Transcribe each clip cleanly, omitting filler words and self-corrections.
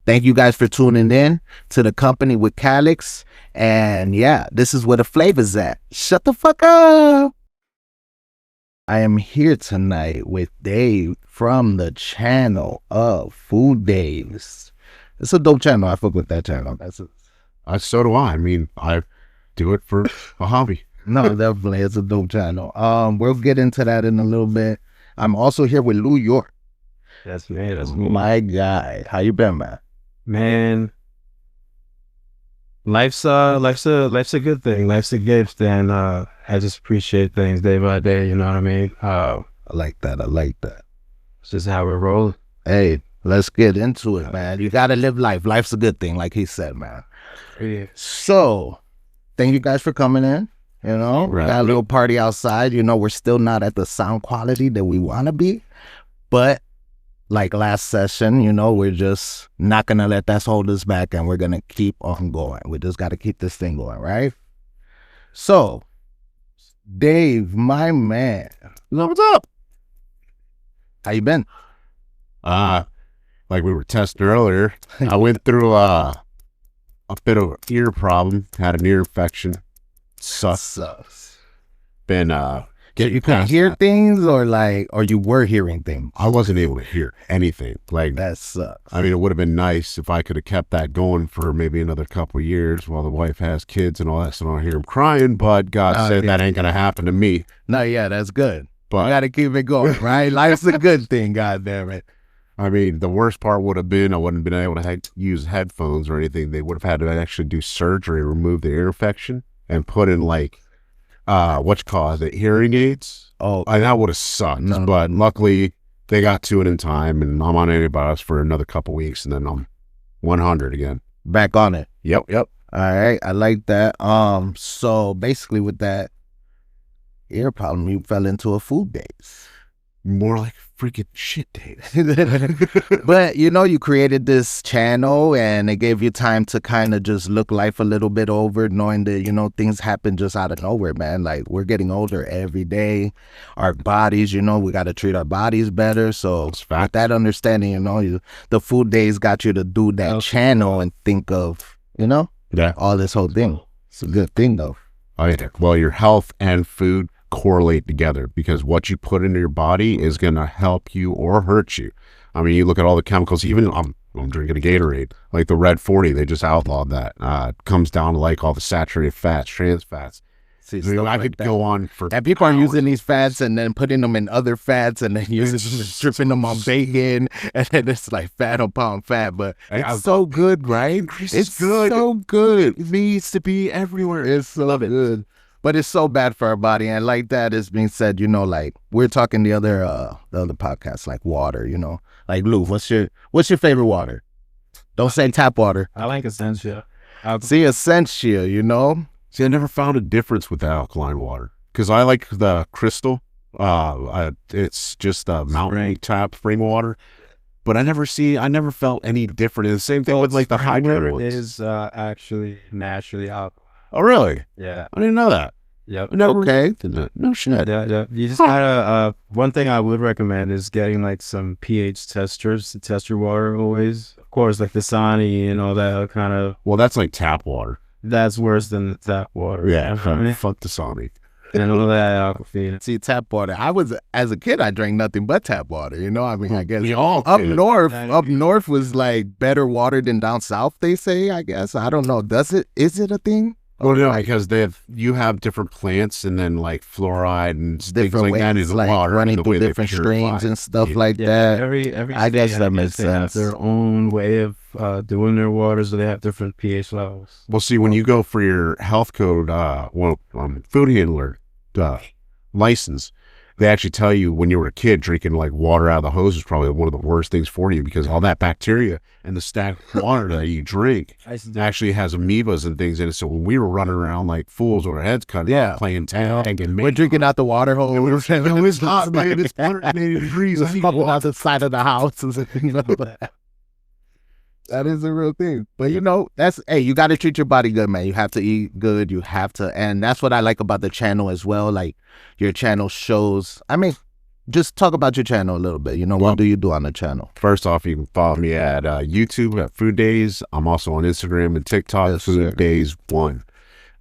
Thank you guys for tuning in to the company with Calix. And yeah, this is where the flavor's at. Shut the fuck up. I am here tonight with Dave from the channel of Food Daze. It's a dope channel. I fuck with that channel. So do I. I mean, I do it for a hobby. No, definitely. It's a dope channel. We'll get into that in a little bit. I'm also here with New York. That's me. That's me. My guy. How you been, man? Man, life's a good thing. Life's a gift, and I just appreciate things day by day. You know what I mean? I like that. It's just how we roll. Hey, let's get into it, man. You gotta live life. Life's a good thing, like he said, man. Yeah. So, thank you guys for coming in. You know, Right. Got a little party outside. You know, we're still not at the sound quality that we want to be, but like last session, you know, we're just not gonna let that hold us back, and we're gonna keep on going. We just got to keep this thing going, right? So, Dave, my man, what's up? How you been? Like we were testing earlier, I went through a bit of an ear problem. Had an ear infection. Sucks. Been You can hear things, or you were hearing things. I wasn't able to hear anything. Like, That sucks. I mean, it would have been nice if I could have kept that going for maybe another couple of years while the wife has kids and all that, so I don't hear him crying. But God said that ain't gonna happen to me. No, yeah, that's good. But I gotta keep it going, right? Life's a good thing, God damn it. I mean, the worst part would have been I wouldn't have been able to use headphones or anything. They would have had to actually do surgery, remove the ear infection, and put in the hearing aids. Oh, That would have sucked. No. But luckily they got to it in time, and I'm on antibiotics for another couple weeks, and then I'm 100 again. back on it. Yep. All right, I like that. So basically, with that ear problem, you fell into a food daze. More like freaking shit days. But you know, you created this channel, and it gave you time to kind of just look life a little bit over, knowing that, you know, things happen just out of nowhere, man. Like, we're getting older every day. Our bodies, you know, we got to treat our bodies better. So with that understanding, you know, the Food Days got you to do that channel and think of, you know, all this whole thing. It's a good thing, though. Oh, yeah. Well, your health and food correlate together, because what you put into your body is going to help you or hurt you. I mean, you look at all the chemicals. Even I'm drinking a Gatorade, like the Red 40, they just outlawed that. It comes down to like all the saturated fats, trans fats. See, I could go on for and people are using these fats and then putting them in other fats, and then stripping them on bacon, and then it's like fat upon fat. But it's so good, right? It's good. So good. It needs to be everywhere. It's so good. But it's so bad for our body. And like that is being said, you know, like we're talking the other podcast, like water, you know. Like, Lou, what's your favorite water? Don't say tap water. I like Essentia. See, Essentia, you know. See, I never found a difference with the alkaline water, because I like the crystal. It's just a mountain tap spring water. But I never felt any different. The same thing with like the hydrated ones. It is actually naturally alkaline. Oh, really? Yeah. I didn't know that. Yep. Okay. No shit. Yeah. You just gotta. One thing I would recommend is getting like some pH testers to test your water always. Of course, like the Dasani and all that kind of. Well, that's like tap water. That's worse than the tap water. Yeah. Fuck the Sonic. And all that Aquafina. See, tap water. As a kid, I drank nothing but tap water. You know, I mean, I guess We all up did. north was like better water than down south. They say, I guess. I don't know. Is it a thing? Well, no, because you have different plants, and then like fluoride and things Different like that ways, is like water, running the through way they different purify streams it. and stuff Yeah. like that. Every I guess state, that makes they have sense. their own way of doing their water, so they have different pH levels. Well, see, when you go for your health code, food handler license, they actually tell you when you were a kid drinking like water out of the hose is probably one of the worst things for you, because all that bacteria and the stagnant water that you drink actually has amoebas and things in it. So when we were running around like fools with our heads cut, playing tag and We're drinking out the water hole. it was hot, man. It's 180 degrees. Out the side of the house. You know, that is a real thing. But you know, you got to treat your body good, man. You have to eat good. And that's what I like about the channel as well. Like, your channel shows, I mean, just talk about your channel a little bit. You know, what do you do on the channel? First off, you can follow me at YouTube at Food Daze. I'm also on Instagram and TikTok, Yes, Food sir. Daze 1.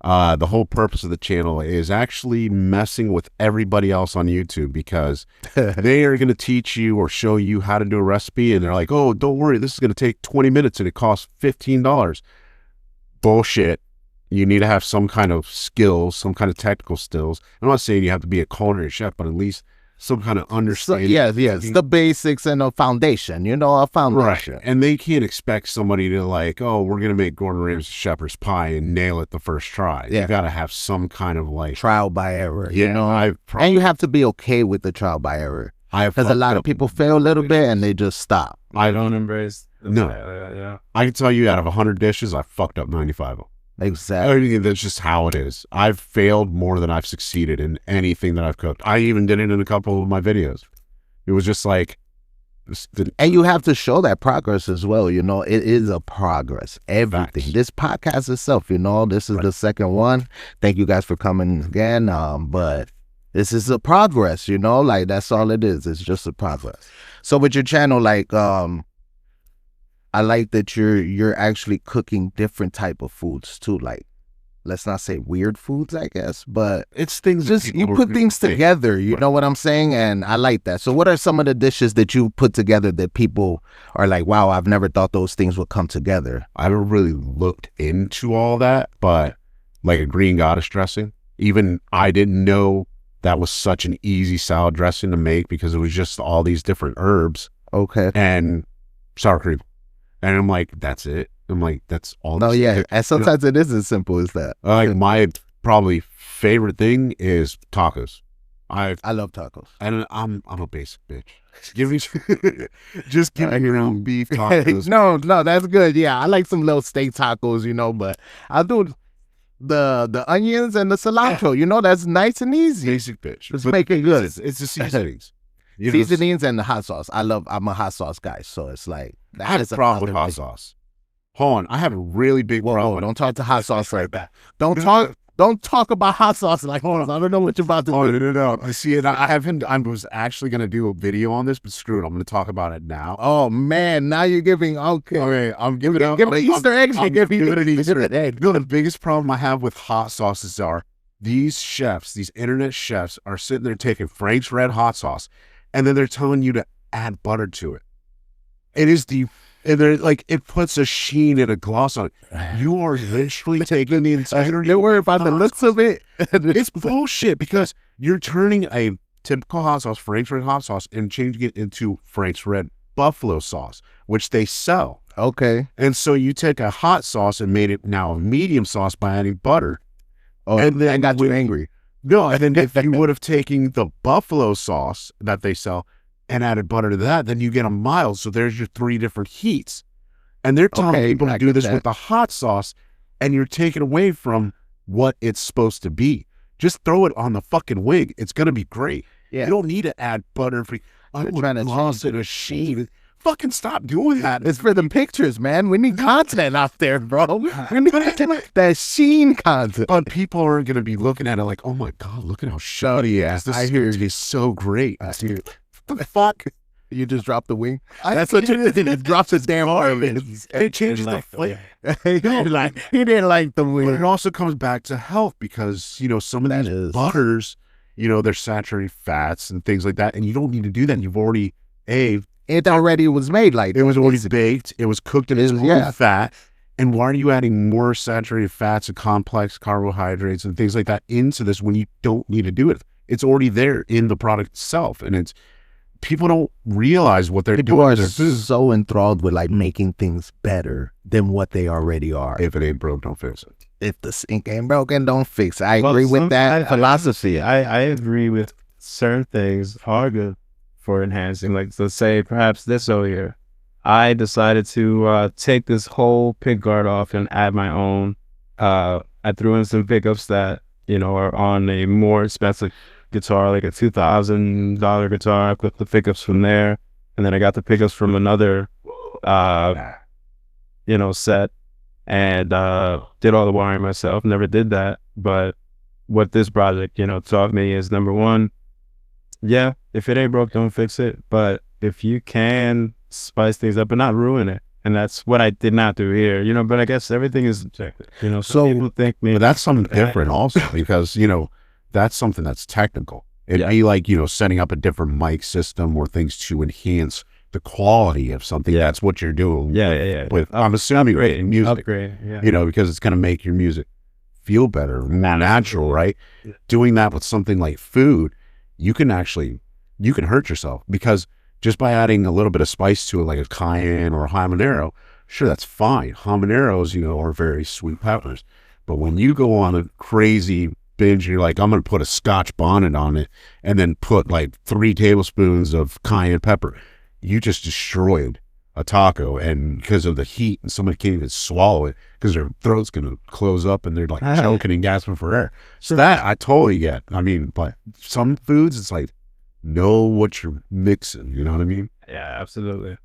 The whole purpose of the channel is actually messing with everybody else on YouTube because they are going to teach you or show you how to do a recipe, and they're like, oh, don't worry, this is going to take 20 minutes and it costs $15. Bullshit. You need to have some kind of skills, some kind of technical skills. I'm not saying you have to be a culinary chef, but at least some kind of So, understanding. yes, the basics and a foundation. You know, a foundation. Right. And they can't expect somebody to like, oh, we're going to make Gordon Ramsay shepherd's pie and nail it the first try. Yeah. You got to have some kind of like Trial by error. Yeah, You know, and you have to be okay with the trial by error because a lot of people fail a little bit and they just stop. I don't embrace. No. Yeah. I can tell you out of 100 dishes, I fucked up 95 of them. Exactly. I mean, that's just how it is. I've failed more than I've succeeded in anything that I've cooked. I even did it in a couple of my videos. It was just like, And you have to show that progress as well. You know, it is a progress. Everything. Facts. This podcast itself, you know, this is the second one. Thank you guys for coming again. But this is a progress, you know, like that's all it is. It's just a progress. So with your channel, like, I like that you're actually cooking different type of foods too. Like, let's not say weird foods, I guess, but it's things that just you people put are- things together. You know what I'm saying? And I like that. So what are some of the dishes that you put together that people are like, wow, I've never thought those things would come together? I haven't really looked into all that, but like a green goddess dressing, even I didn't know that was such an easy salad dressing to make because it was just all these different herbs Okay. and sour cream. And I'm like, that's it. I'm like, that's all. No, this yeah. is. And sometimes it is as simple as that. Like my probably favorite thing is tacos. I love tacos. And I'm a basic bitch. Give me just give me your own beef tacos. No, that's good. Yeah, I like some little steak tacos, you know, but I'll do the onions and the cilantro. You know, that's nice and easy. Basic bitch. Just But make it good. It's the seasonings. You know, Seasonings and the hot sauce. I'm a hot sauce guy, so it's like I have a problem with hot sauce. Hold on, I have a really big Whoa, problem. don't talk to hot sauce right back. Don't talk about hot sauce like, hold on, I don't know what you're about to Oh, do. no. I see it. I was actually going to do a video on this, but screw it. I'm going to talk about it now. Oh man, now you're giving Okay, I'm giving it. give me Easter eggs. I'm Give me giving it an Easter egg. No, the biggest problem I have with hot sauces are these chefs, these internet chefs, are sitting there taking Frank's Red hot sauce, and then they're telling you to add butter to it. And they're like, it puts a sheen and a gloss on it. You are literally taking the entire. Don't worry about the looks of it. It's bullshit because you're turning a typical hot sauce, Frank's Red hot sauce, and changing it into Frank's Red buffalo sauce, which they sell. Okay. And so you take a hot sauce and made it now a medium sauce by adding butter. Oh, And then I got you angry. No, and then if you would have taken the buffalo sauce that they sell and added butter to that, then you get a mild. So there's your 3 different heats. And they're telling Okay, people I to do get this that. with the hot sauce, and you're taking away from what it's supposed to be. Just throw it on the fucking wing. It's going to be great. Yeah. You don't need to add butter. I'm trying to gloss it a sheen. Fucking stop doing that. It's for the pictures, man. We need content out there, bro. We need that sheen content. But people are going to be looking at it like, oh my God, look at how shiny it is. This I hear is so great. I hear it. What the fuck? You just dropped the wing. That's what you did. It drops his damn arm. It changes the flavor. He didn't like the But wing. it also comes back to health because, you know, some of That these is- butters, you know, they're saturated fats and things like that. And you don't need to do that. You've already, It already was made like it was already baked. It was cooked in its own Yeah. fat. And why are you adding more saturated fats and complex carbohydrates and things like that into this when you don't need to do it? It's already there in the product itself. And it's, people don't realize what they're people doing. are with their food. so enthralled with like making things better than what they already are. If it ain't broke, don't fix it. If the sink ain't broken, don't fix it. I Well, agree with some- that philosophy. I agree with certain things are good for enhancing. Like, let's say perhaps this over here. I decided to take this whole pick guard off and add my own. I threw in some pickups that, you know, are on a more expensive guitar, like a $2,000 guitar. I put the pickups from there, and then I got the pickups from another, you know, set, and did all the wiring myself. Never did that, but what this project, you know, taught me is, number one, Yeah, if it ain't broke, don't fix it. But if you can spice things up but not ruin it, and that's what I did not do here, you know. But I guess everything is subjective, you know. Some So- people think But maybe that's something different also because, you know, that's something that's technical. It'd Yeah. be like, you know, setting up a different mic system or things to enhance the quality of something. Yeah. That's what you're doing. yeah. With, I'm assuming, Upgrade, in music, upgrade, yeah. you know, because it's going to make your music feel better, more natural, right? Yeah. Doing that with something like food, you can hurt yourself because just by adding a little bit of spice to it, like a cayenne or a habanero, sure, that's fine. Habaneros, you know, are very sweet peppers. But when you go on a crazy binge, you're like, I'm going to put a Scotch bonnet on it and then put like 3 tablespoons of cayenne pepper, you just destroyed a taco. And because of the heat, and somebody can't even swallow it because their throat's going to close up and they're like choking and gasping for air. So that I totally get. I mean, but some foods, it's like, know what you're mixing. You know what I mean? Yeah, absolutely.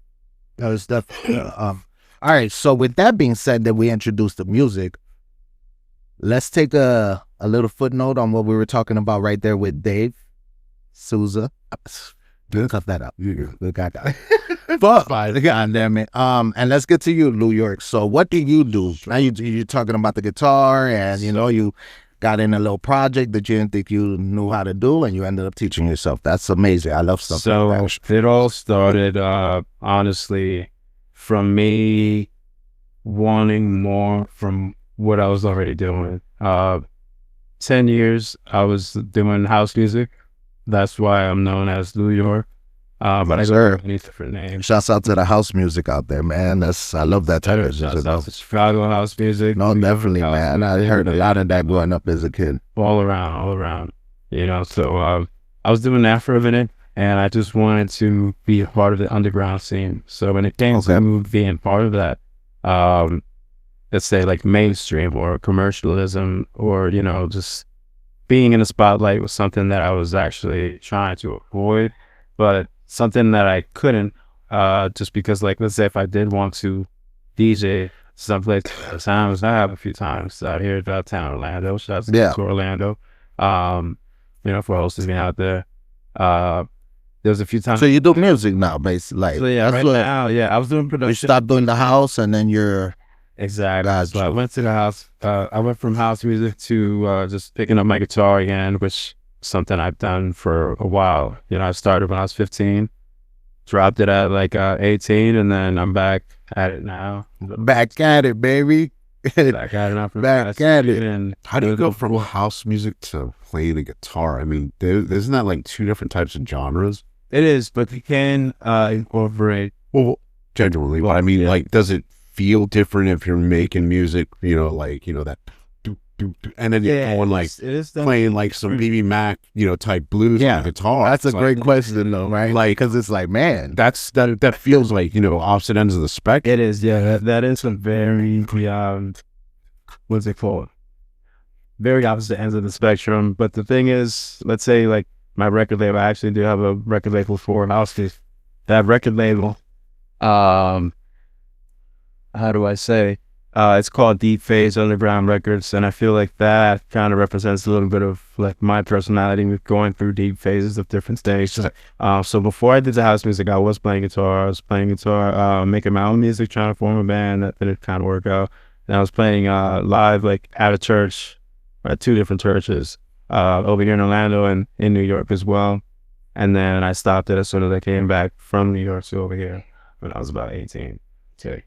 No, it's definitely. All right. So with that being said, that we introduced the music, let's take a little footnote on what we were talking about right there with Dave Souza. Cut that out. Look at that. But God damn it. And let's get to you, New York. So what do you do? Now you're talking about the guitar, and you know you got in a little project that you didn't think you knew how to do, and you ended up teaching yourself. That's amazing. I love stuff So like that. it all started, honestly, from me wanting more from what I was already doing. 10 years I was doing house music. That's why I'm known as New York. But I Sir. got many different names. Shouts out to the house music out there, man. I love that type of Shouts music. out to Chicago house music. No, definitely, House man. I music, heard a lot of that growing up as a kid. all around, you know. So I was doing that for a minute, and I just wanted to be a part of the underground scene. So when it came to being part of that, let's say like mainstream or commercialism, or you know, just being in the spotlight was something that I was actually trying to avoid, but something that I couldn't, just because, like, let's say if I did want to DJ someplace times, I have a few times out here downtown Orlando. Shouts to Orlando. You know, for hosting me out there. There was a few times. So you do music now, basically. Like, So yeah, right now, I was doing production. you stopped doing the house, and then you're Exactly. Gotcha. So I went to the house. I went from house music to just picking up my guitar again, which is something I've done for a while. You know, I started when I was 15, dropped it at like 18, and then I'm back at it now. back at it, baby. Back at it now. Back at it. And How do you go from house music to playing the guitar? I mean, isn't that like 2 different types of genres? It is, but you can incorporate. Well, genuinely, but I mean, like, does it feel different if you're making music, you know, like, you know, that do, do, do, and then you're going like it is playing like some BB Mac, you know, type blues on the guitar. That's a It's great like, question, though, right? Like, because it's like, man, that feels like, you know, opposite ends of the spectrum. It is, yeah. That is a very what's it called? Very opposite ends of the spectrum. But the thing is, let's say like my record label, I actually do have a record label for house music. That record label, how do I say? It's called Deep Phase Underground Records, and I feel like that kind of represents a little bit of like my personality with going through deep phases of different things. So before I did the house music, I was playing guitar. Making my own music, trying to form a band. That didn't kind of work out. And I was playing live like at a church, at 2 different churches, over here in Orlando and in New York as well. And then I stopped it as soon as I came back from New York to over here when I was about 18. Okay.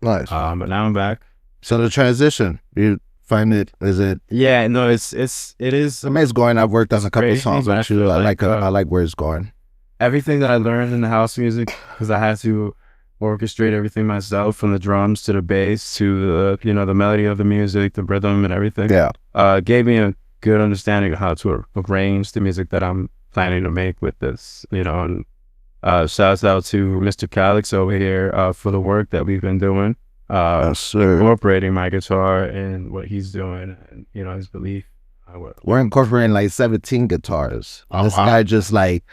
nice. But now I'm back. So the transition, you find it? Is it? Yeah, no, it is. I mean, it's going. I've worked on a couple crazy, songs but I with you. feel I like, like I like where it's going. Everything that I learned in the house music, because I had to orchestrate everything myself, from the drums to the bass to the, you know, the melody of the music, the rhythm and everything. Yeah. Gave me a good understanding of how to arrange the music that I'm planning to make with this, you know. And shouts out to Mr. Calix over here for the work that we've been doing. Yes, sir. Incorporating my guitar and what he's doing, and you know, his belief. We're incorporating like 17 guitars. Oh, This wow. guy just like,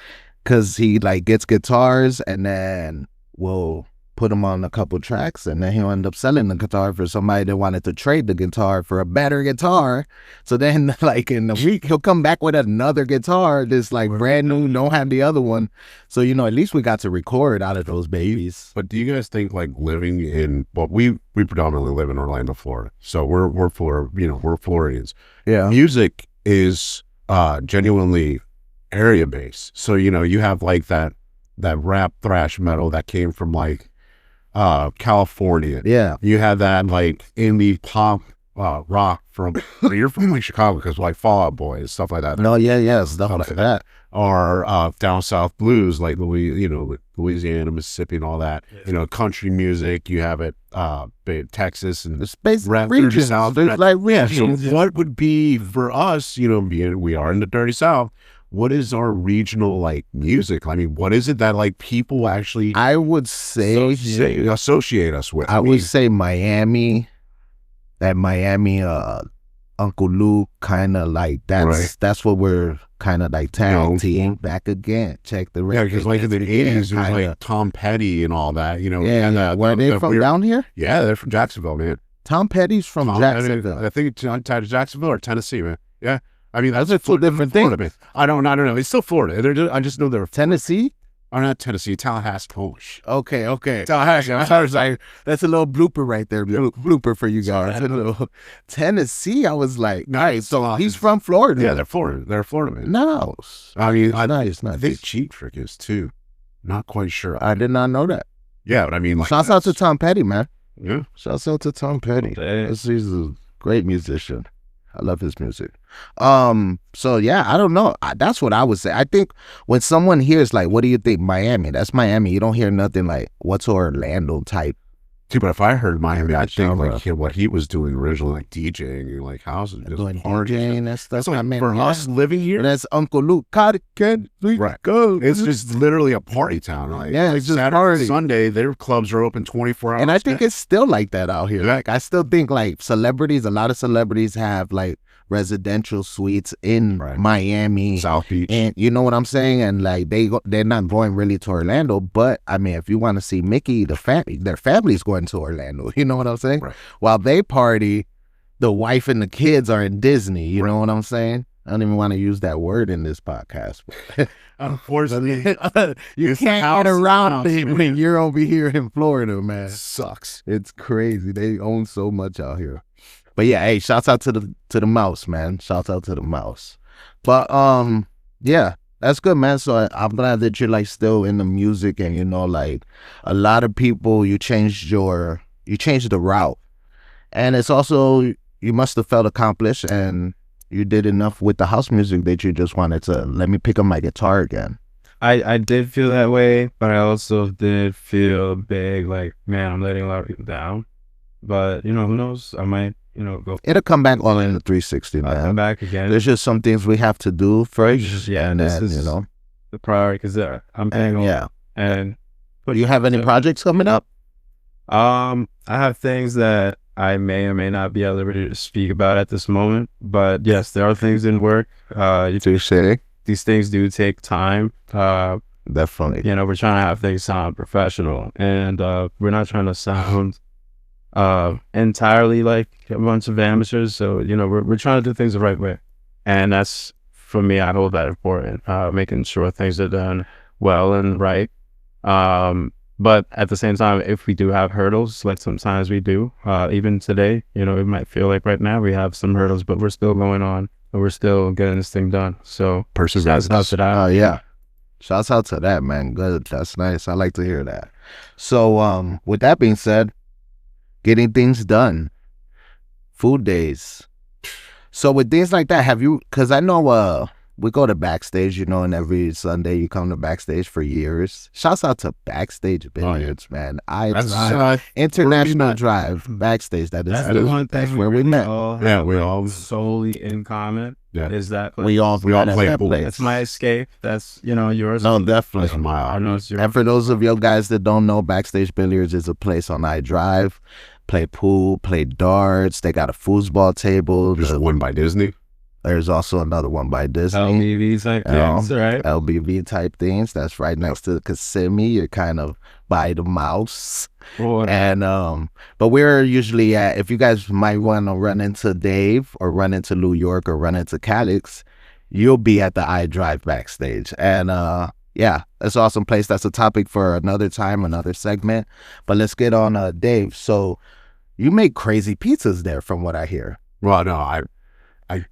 cause he like gets guitars and then will put him on a couple tracks, and then he'll end up selling the guitar for somebody that wanted to trade the guitar for a better guitar. So then, like, in a week, he'll come back with another guitar that's like brand new, don't have the other one. So, you know, at least we got to record out of those babies. But do you guys think, like, living in, well, we predominantly live in Orlando, Florida. So we're Floridians. Yeah. Music is genuinely area based. So, you know, you have like that rap thrash metal that came from like California. Yeah. You have that like indie pop rock from you're from like Chicago, because like Fall Out Boy and stuff like that. No, yeah, stuff like that. Or down south blues, like Louisiana, Mississippi, and all that. Yeah. You know, country music. You have it, Texas and the space rap regions. South. There's like regions. So what would be for us? You know, being we are in the dirty South. What is our regional like music? I mean, what is it that like people actually? I would say associate us with. I would say Miami. That Miami, Uncle Luke kind of like that's what we're kind of like tag team back again. Check the record. Yeah, because like in the 80s, it was like Tom Petty and all that, you know. Yeah, and were they from down here? Yeah, they're from Jacksonville, man. Tom Petty's from Jacksonville. I think it's tied to Jacksonville or Tennessee, man. Yeah, I mean that's two different things. Man. I don't know. It's still Florida. I just know they're Tennessee. Or not Tennessee, Tallahassee, Polish. Okay. Tallahassee. I was like, that's a little blooper right there. Blooper for you guys. Tennessee, I was like, nice. So he's from Florida. Yeah, they're Florida. They're Florida, man. No. I mean, nice. I think Cheap Trick is too. Not quite sure. I did not know that. Yeah, but I mean, like, shouts out to Tom Petty, man. Yeah. Shouts out to Tom Petty. He's a great musician. I love his music. So yeah, I don't know. That's what I would say. I think when someone hears like, what do you think? Miami, that's Miami. You don't hear nothing like, what's Orlando type. See, but if I heard Miami, I think like what he was doing originally, like DJing and like houses, just doing DJing. That's like, I mean, for us living here. That's Uncle Luke. Right. Go. It's just literally a party town. Like, yeah, it's just Saturday, party. Sunday, their clubs are open 24 hours. And I think it's still like that out here. Like I still think like a lot of celebrities have like residential suites in Miami, South Beach, and you know what I'm saying. And like they're not going really to Orlando, but I mean, if you want to see Mickey, their family's going to Orlando. You know what I'm saying? Right. While they party, the wife and the kids are in Disney. You know what I'm saying? I don't even want to use that word in this podcast. Unfortunately, you can't get around it when you're over here in Florida, man. Sucks. It's crazy. They own so much out here. But yeah, hey, shouts out to the mouse, man. Shouts out to the mouse. But yeah, that's good, man. So I'm glad that you're like still in the music, and you know, like a lot of people, you changed the route, and it's also you must have felt accomplished, and you did enough with the house music that you just wanted to let me pick up my guitar again. I did feel that way, but I also did feel big, like, man, I'm letting a lot of people down. But you know, who knows? I might. You know, it'll come back all in the 360, man. Come back again. There's just some things we have to do first. Yeah, and this is, you know, the priority because I'm paying. Yeah. And do you have any projects coming up? I have things that I may or may not be at liberty to speak about at this moment, but yes, there are things in work. These things do take time. Definitely. You know, we're trying to have things sound professional, and we're not trying to sound entirely like a bunch of amateurs. So, you know, we're trying to do things the right way. And that's, for me, I hold that important, making sure things are done well and right. But at the same time, if we do have hurdles, like sometimes we do, even today, you know, it might feel like right now we have some hurdles, but we're still going on and we're still getting this thing done. So perseverance. Shouts out to that. Yeah. Shouts out to that, man. Good. That's nice. I like to hear that. So, with that being said, getting things done. Food Daze. So with things like that, have you, because I know we go to Backstage, you know, and every Sunday you come to Backstage for years. Shouts out to Backstage Billiards, man. International Drive, Backstage. That's the one thing where we met. Yeah, we all solely in common. Yeah. Is that we all play pool. That's my escape. That's, you know, yours. No, definitely. That's my I know it's yours. And for those of you guys that don't know, Backstage Billiards is a place on I Drive. Play pool, play darts. They got a foosball table. There's one by Disney. There's also another one by Disney. LBV type things, right? LBV type things. That's right next to the Kissimmee. You're kind of by the mouse. Boy. And but we're usually at, if you guys might want to run into Dave or run into New York or run into Calix, you'll be at the iDrive backstage. And yeah, it's an awesome place. That's a topic for another time, another segment. But let's get on Dave. So you make crazy pizzas there, from what I hear. Well, no,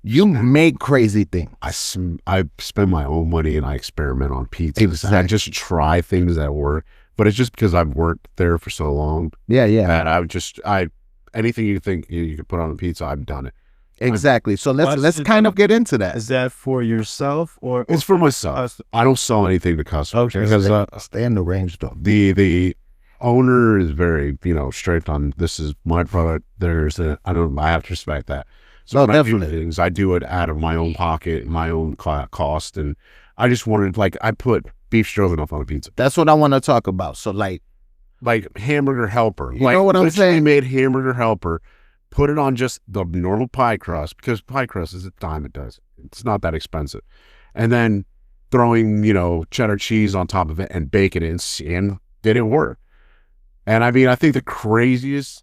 You make crazy things. I spend my own money and I experiment on pizzas. Exactly. I just try things that work, but it's just because I've worked there for so long Yeah, yeah. that anything you think you could put on a pizza, I've done it. Exactly. So let's What's kind of get into that. Is that for yourself or It's for myself. I don't sell anything to customers because Stay in the range, though. the owner is very, strict on, this is my product. I have to respect that. So No, when I do definitely. things, I do it out of my own pocket, my own cost. And I just wanted, I put beef stroganoff on a pizza. That's what I want to talk about. So like Hamburger helper. You know what I'm literally saying? made hamburger helper, put it on just the normal pie crust, because pie crust is a dime a dozen. It's not that expensive. And then throwing, cheddar cheese on top of it and baking it, and did it work? And I mean, I think the craziest.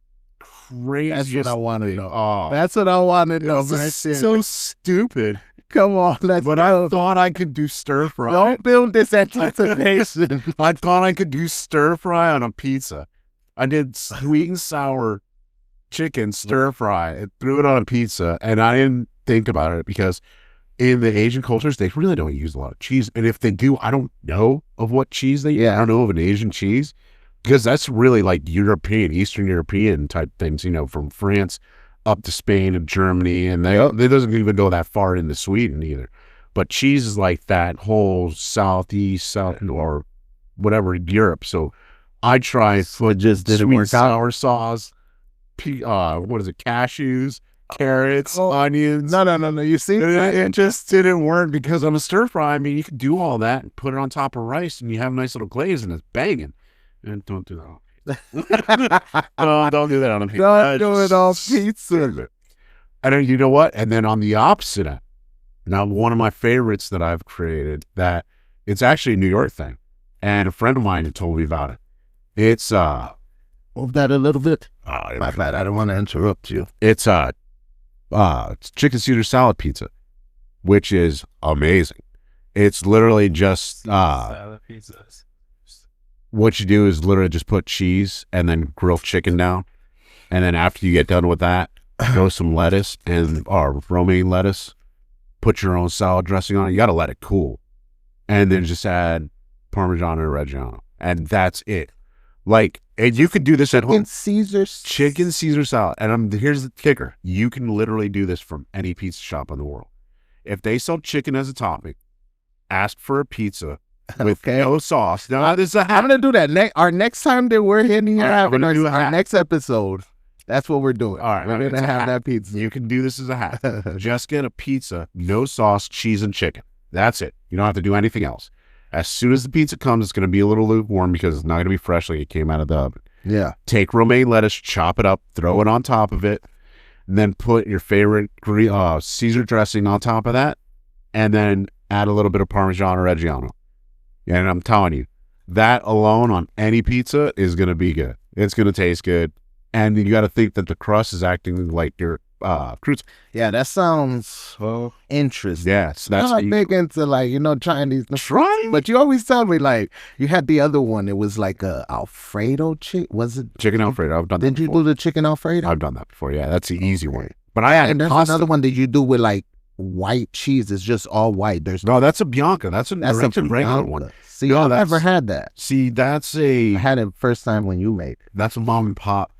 That's what I want to know. Oh, That's what I want to know. this Man. is so stupid. Come on, let's But I thought I could do stir fry. don't build this anticipation. I thought I could do stir fry on a pizza. I did sweet and sour chicken stir fry and threw it on a pizza, and I didn't think about it because in the Asian cultures they really don't use a lot of cheese, and if they do, I don't know of what cheese they use. I don't know of an Asian cheese, because that's really like European, Eastern European type things, from France up to Spain and Germany, and they doesn't even go that far into Sweden either. But cheese is like that whole south or whatever Europe. So I tried What just didn't sweet work out? sour sauce, cashews, carrots, onions. No. You see? It just didn't work because I'm a stir fry. I mean, you can do all that and put it on top of rice, and you have a nice little glaze, and it's banging. And don't do that. No, don't do that on a pizza. Don't do it on pizza. And then, you know what? And then on the opposite end, now one of my favorites that I've created, that it's actually a New York thing, and a friend of mine had told me about it. It's Move that a little bit. My bad. I don't want to interrupt you. it's chicken Caesar salad pizza, which is amazing. It's literally just salad pizzas? what you do is literally just put cheese and then grilled chicken down, and then after you get done with that, throw some lettuce or romaine lettuce, put your own salad dressing on it. You got to let it cool, and then just add Parmesan and Reggiano, and that's it. And you could do this at home. Chicken Caesar salad. And here's the kicker. You can literally do this from any pizza shop in the world. If they sell chicken as a topping, ask for a pizza with no sauce. Now, this is a I'm gonna do that. Our next time that we're in here, Alright, we're having gonna do a our hat. next episode, that's what we're doing. All right, we're it's gonna a have hat. that pizza. You can do this as a hat. Just get a pizza, no sauce, cheese, and chicken. That's it. You don't have to do anything else. As soon as the pizza comes, it's going to be a little lukewarm because it's not going to be fresh like it came out of the oven. Yeah. Take romaine lettuce, chop it up, throw it on top of it, and then put your favorite Caesar dressing on top of that, and then add a little bit of Parmesan or Reggiano. And I'm telling you, that alone on any pizza is going to be good. It's going to taste good. And you got to think that the crust is acting like your croutons. Yeah, that sounds interesting. Yeah, so that's I'm not big into trying these. Try? But you always tell me you had the other one. It was like a Alfredo chick. Was it Chicken Alfredo. I've done that Did you before. do the chicken Alfredo? I've done that before. Yeah, that's the easy one. But I added And there's pasta. another one that you do with white cheese. It's just all white. There's No, that's a Bianca. That's a regular Bianca. one. See, No, I've that's- never had that. See, I had it first time when you made it. that's a mom and pop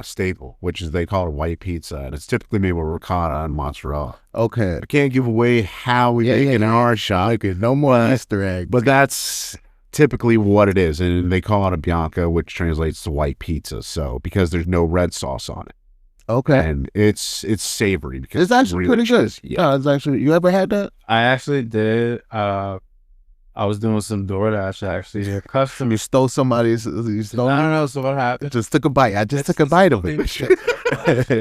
staple, which is they call it white pizza, and it's typically made with ricotta and mozzarella. Okay. I can't give away how we make it in our shop, No more Easter egg. but that's typically what it is, and they call it a Bianca, which translates to white pizza. So because there's no red sauce on it, Okay. and it's savory because It's actually really pretty good. cheesy. Yeah. No, it's actually. You ever had that? I actually did. I was doing some DoorDash actually. A customer. You stole somebody's. You stole. No. So what happened? Just took a bite. I just took a bite of it.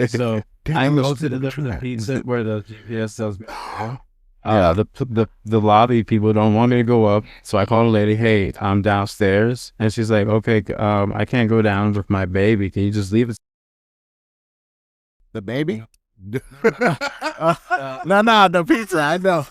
So I go to the pizza where the GPS tells me, The lobby people don't want me to go up, so I call the lady. Hey, I'm downstairs, and she's like, okay, I can't go down with my baby. Can you just leave it? The baby? No, the pizza. I know.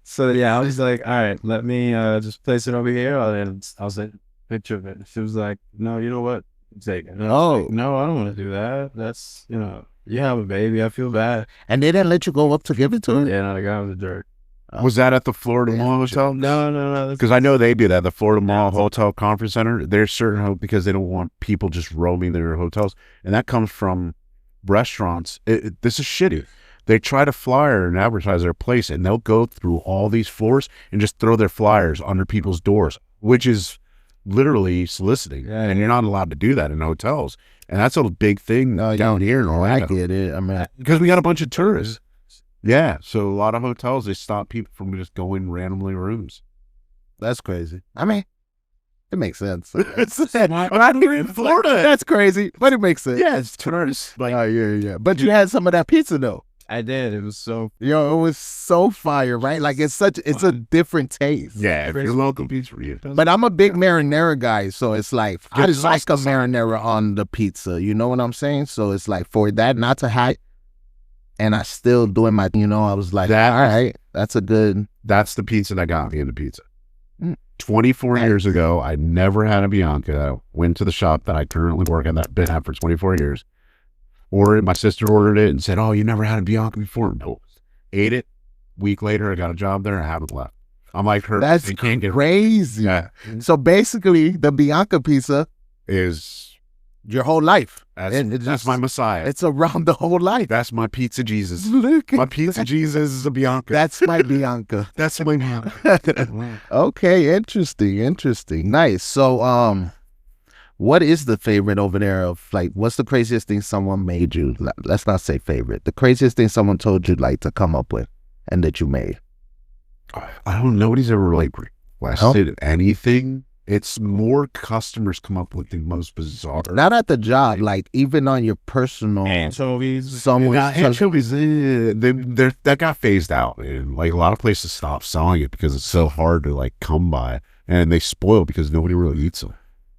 So yeah, I was like, all right, let me just place it over here, and I'll send a picture of it. She was like, no, you know what? Take it. No, No, I don't want to do that. That's you have a baby. I feel bad. and they didn't let you go up to give it to her. Yeah, no, the guy was a jerk. Was that at the Florida Mall Hotel? No. Because I know they do that. The Florida Mall Hotel Conference Center. There's certain because they don't want people just roaming their hotels, and that comes from restaurants. This is shitty. They try to flyer and advertise their place, and they'll go through all these floors and just throw their flyers under people's doors, which is literally soliciting. Yeah, and you're not allowed to do that in hotels. And that's a big thing down here in Orlando. I get it. I mean, because we got a bunch of tourists. Yeah, so a lot of hotels, they stop people from just going randomly rooms. that's crazy. I mean, it makes sense. I'm here in Florida. That's crazy, but it makes sense. Yeah, it's tourists. Like, Oh, yeah. But you had some of that pizza though. I did. It was so. Yo, it was so fire, right? Like it's a different taste. yeah, if you're local pizzeria. But I'm a big marinara guy, so it's like I Good like a sauce. marinara on the pizza. You know what I'm saying? So it's like for that not to hide, and I still doing my. I was like, That- all right, that's a good. That's the pizza that got me into pizza. Mm. 24 years ago, I never had a Bianca. I went to the shop that I currently work at that I've been at for 24 years. Ordered, my sister ordered it and said, oh, you never had a Bianca before? No. Ate it. Week later, I got a job there. I haven't left. I'm like her. That's you can't get crazy. Yeah. So basically, the Bianca pizza, Is your whole life. that's, And it that's just- my Messiah. It's around the whole life. That's my pizza Jesus. Look, My pizza Jesus is a Bianca. that's my Bianca. That's my Bianca. Okay, interesting. Nice. So, what is the favorite over there of like, what's the craziest thing someone made you? Let's not say favorite. The craziest thing someone told you like to come up with and that you made. I don't know. Nobody's ever like requested anything. It's more customers come up with the most bizarre. Not at the job, like even on your personal. Anchovies. Someone. Anchovies, that got phased out, and like a lot of places stopped selling it because it's so hard to like come by, and they spoil because nobody really eats them.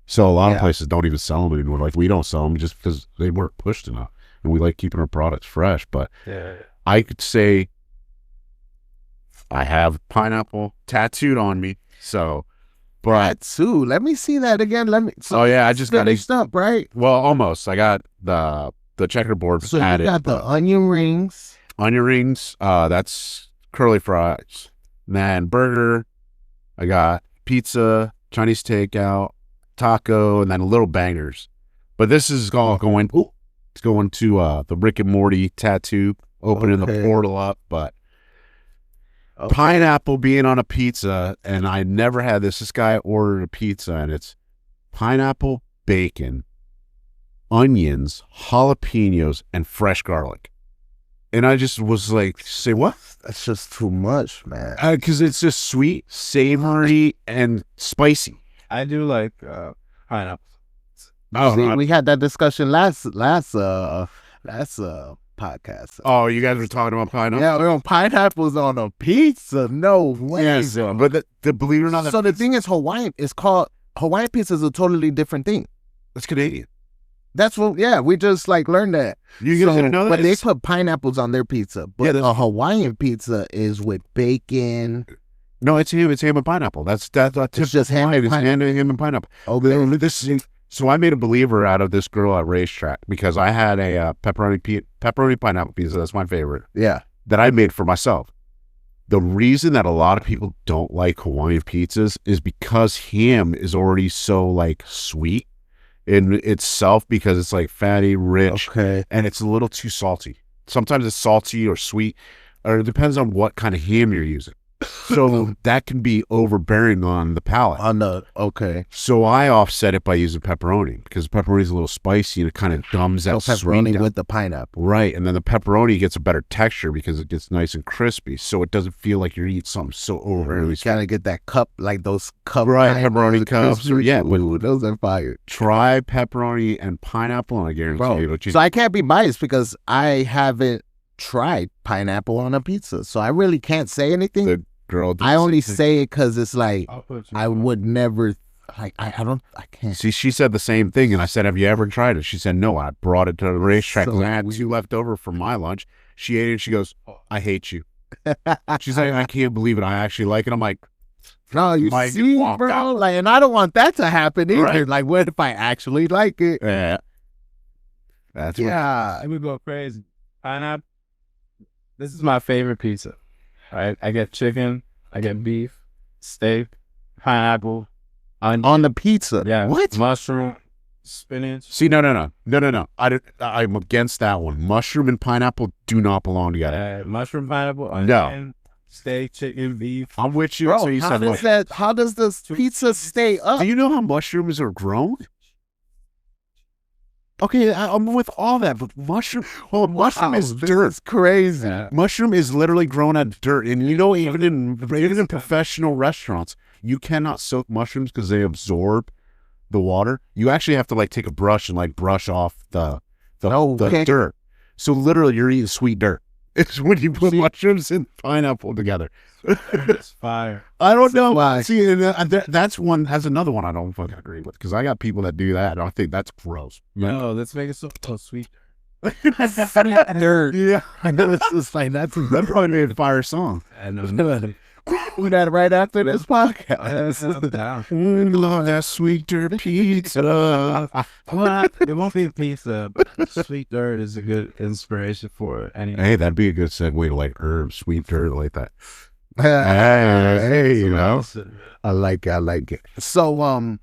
So a lot of Yeah. places don't even sell them anymore. Like we don't sell them just because they weren't pushed enough, and we like keeping our products fresh. But Yeah. I could say I have pineapple tattooed on me. So, but That too. Let me see that again. Let me. So oh yeah, I just got a finished up, right? well, almost. I got the checkerboard So you added. got the onion rings. Onion rings, that's curly fries. Then burger, I got pizza, Chinese takeout, taco, and then little bangers. But this is all going. It's going to the Rick and Morty tattoo, opening Okay. the portal up. But Okay. pineapple being on a pizza, and I never had this. This guy ordered a pizza, and it's pineapple, bacon, onions, jalapenos, and fresh garlic. And I just was like, say what? That's just too much, man. Because it's just sweet, savory, and spicy. I do like pineapple. Oh, See, we had that discussion last podcast. oh, you guys were talking about pineapple? Yeah, we on pineapples on a pizza. No way. Yes, but believe it or not, So the thing is, Hawaiian pizza is a totally different thing. that's Canadian. That's what. Yeah, we just like learned that. You guys didn't know that? But they put pineapples on their pizza. But Yeah, that's- a Hawaiian pizza is with bacon. No, it's ham. It's ham and pineapple. That's It's just ham and pineapple. ham and pineapple. Okay. So I made a believer out of this girl at Racetrack because I had a pepperoni pineapple pizza. That's my favorite Yeah. that I made for myself. The reason that a lot of people don't like Hawaiian pizzas is because ham is already so like sweet in itself because it's like fatty, rich, Okay. and it's a little too salty. Sometimes it's salty or sweet, or it depends on what kind of ham you're using. So that can be overbearing on the palate. Okay. So I offset it by using pepperoni because pepperoni is a little spicy and it kind of dumbs that So sweet pepperoni down. with the pineapple. Right, and then the pepperoni gets a better texture because it gets nice and crispy, so it doesn't feel like you're eating something so overly You sweet. kind of get that cup, like those cup. Right, pineapples, pepperoni cups, crispy. yeah, Ooh, those are fire. Try pepperoni and pineapple, and I guarantee Bro, you. so I can't be biased because I haven't tried pineapple on a pizza, so I really can't say anything. The girl. I only say it because it's like I'll put you I on. would never. Like I can't. See, she said the same thing, and I said, "Have you ever tried it?" She said, "No." I brought it to the racetrack. So I had weird. 2 left over from my lunch. She ate it. And she goes, "I hate you." She's like, "I can't believe it. I actually like it." I'm like, No, you Mike, see, walk bro. out. Like, and I don't want that to happen either. Right. Like, what if I actually like it? "Yeah." That's what. Yeah. I would go crazy. Pineapple. This is my favorite pizza. Right? I get chicken. I get beef, steak, pineapple, onion. On the pizza. Yeah. What? Mushroom, spinach. See, no. I'm against that one. Mushroom and pineapple do not belong together. Mushroom, pineapple, No. onion, steak, chicken, beef. I'm with you. Bro, so you how said, does that? How does this pizza stay up? do you know how mushrooms are grown? Okay, I'm with all that, but mushroom. Well, mushroom is dirt. It's crazy. Mushroom is literally grown out of dirt, and you know, even in professional restaurants, you cannot soak mushrooms because they absorb the water. You actually have to like take a brush and like brush off the Okay. dirt. So literally, you're eating sweet dirt. It's when you put mushrooms and pineapple together. It's fire. I don't know. Why? See, that's another one I don't fucking agree with because I got people that do that. And I think that's gross. No, let's make it so sweet. Dirt. Yeah, I know it's just like that's that probably made a fire song. I know. do that right after this podcast. I'm down. Lord, that sweet dirt pizza. Well, it won't be pizza, but sweet dirt is a good inspiration for any. Hey, that'd be a good segue to like herbs, sweet dirt, like that. Hey, you know. I like it. So,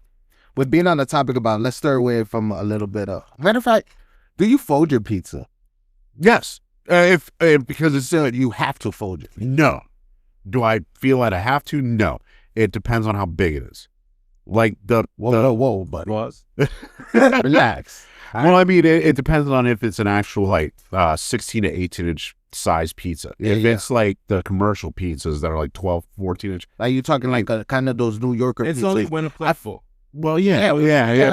with being on the topic about, let's start away from a little bit of. Matter of fact, do you fold your pizza? Yes, if because it's You have to fold it. no. Do I feel that I have to? No. It depends on how big it is. Like Whoa, buddy. Was Relax. Well, I mean, it depends on if it's an actual like 16 to 18 inch size pizza. Yeah, If yeah. it's like the commercial pizzas that are like 12, 14 inch. Like you're talking like kind of those New Yorker it's pizzas. only when a plateful. Well, yeah,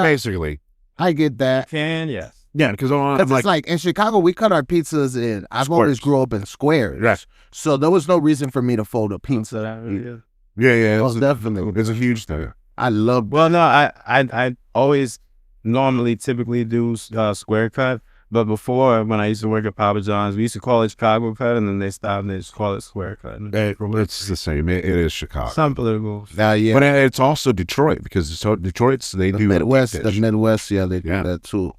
basically. I get that. Can yes. Yeah, because I'm Because like, it's like in Chicago, we cut our pizzas in. I've always Squares. grew up in squares. Yes. So there was no reason for me to fold a pizza. So that really is. yeah, Most definitely. it's a huge thing. I love. Well, no, I always typically do square cut, but before when I used to work at Papa John's, we used to call it Chicago cut, and then they stopped and they just call it square cut. And It's the same. It is Chicago. some political. Yeah. But it's also Detroit because Detroit's, they the do Midwest, deep the dish. Midwest, yeah, they do Yeah. that too.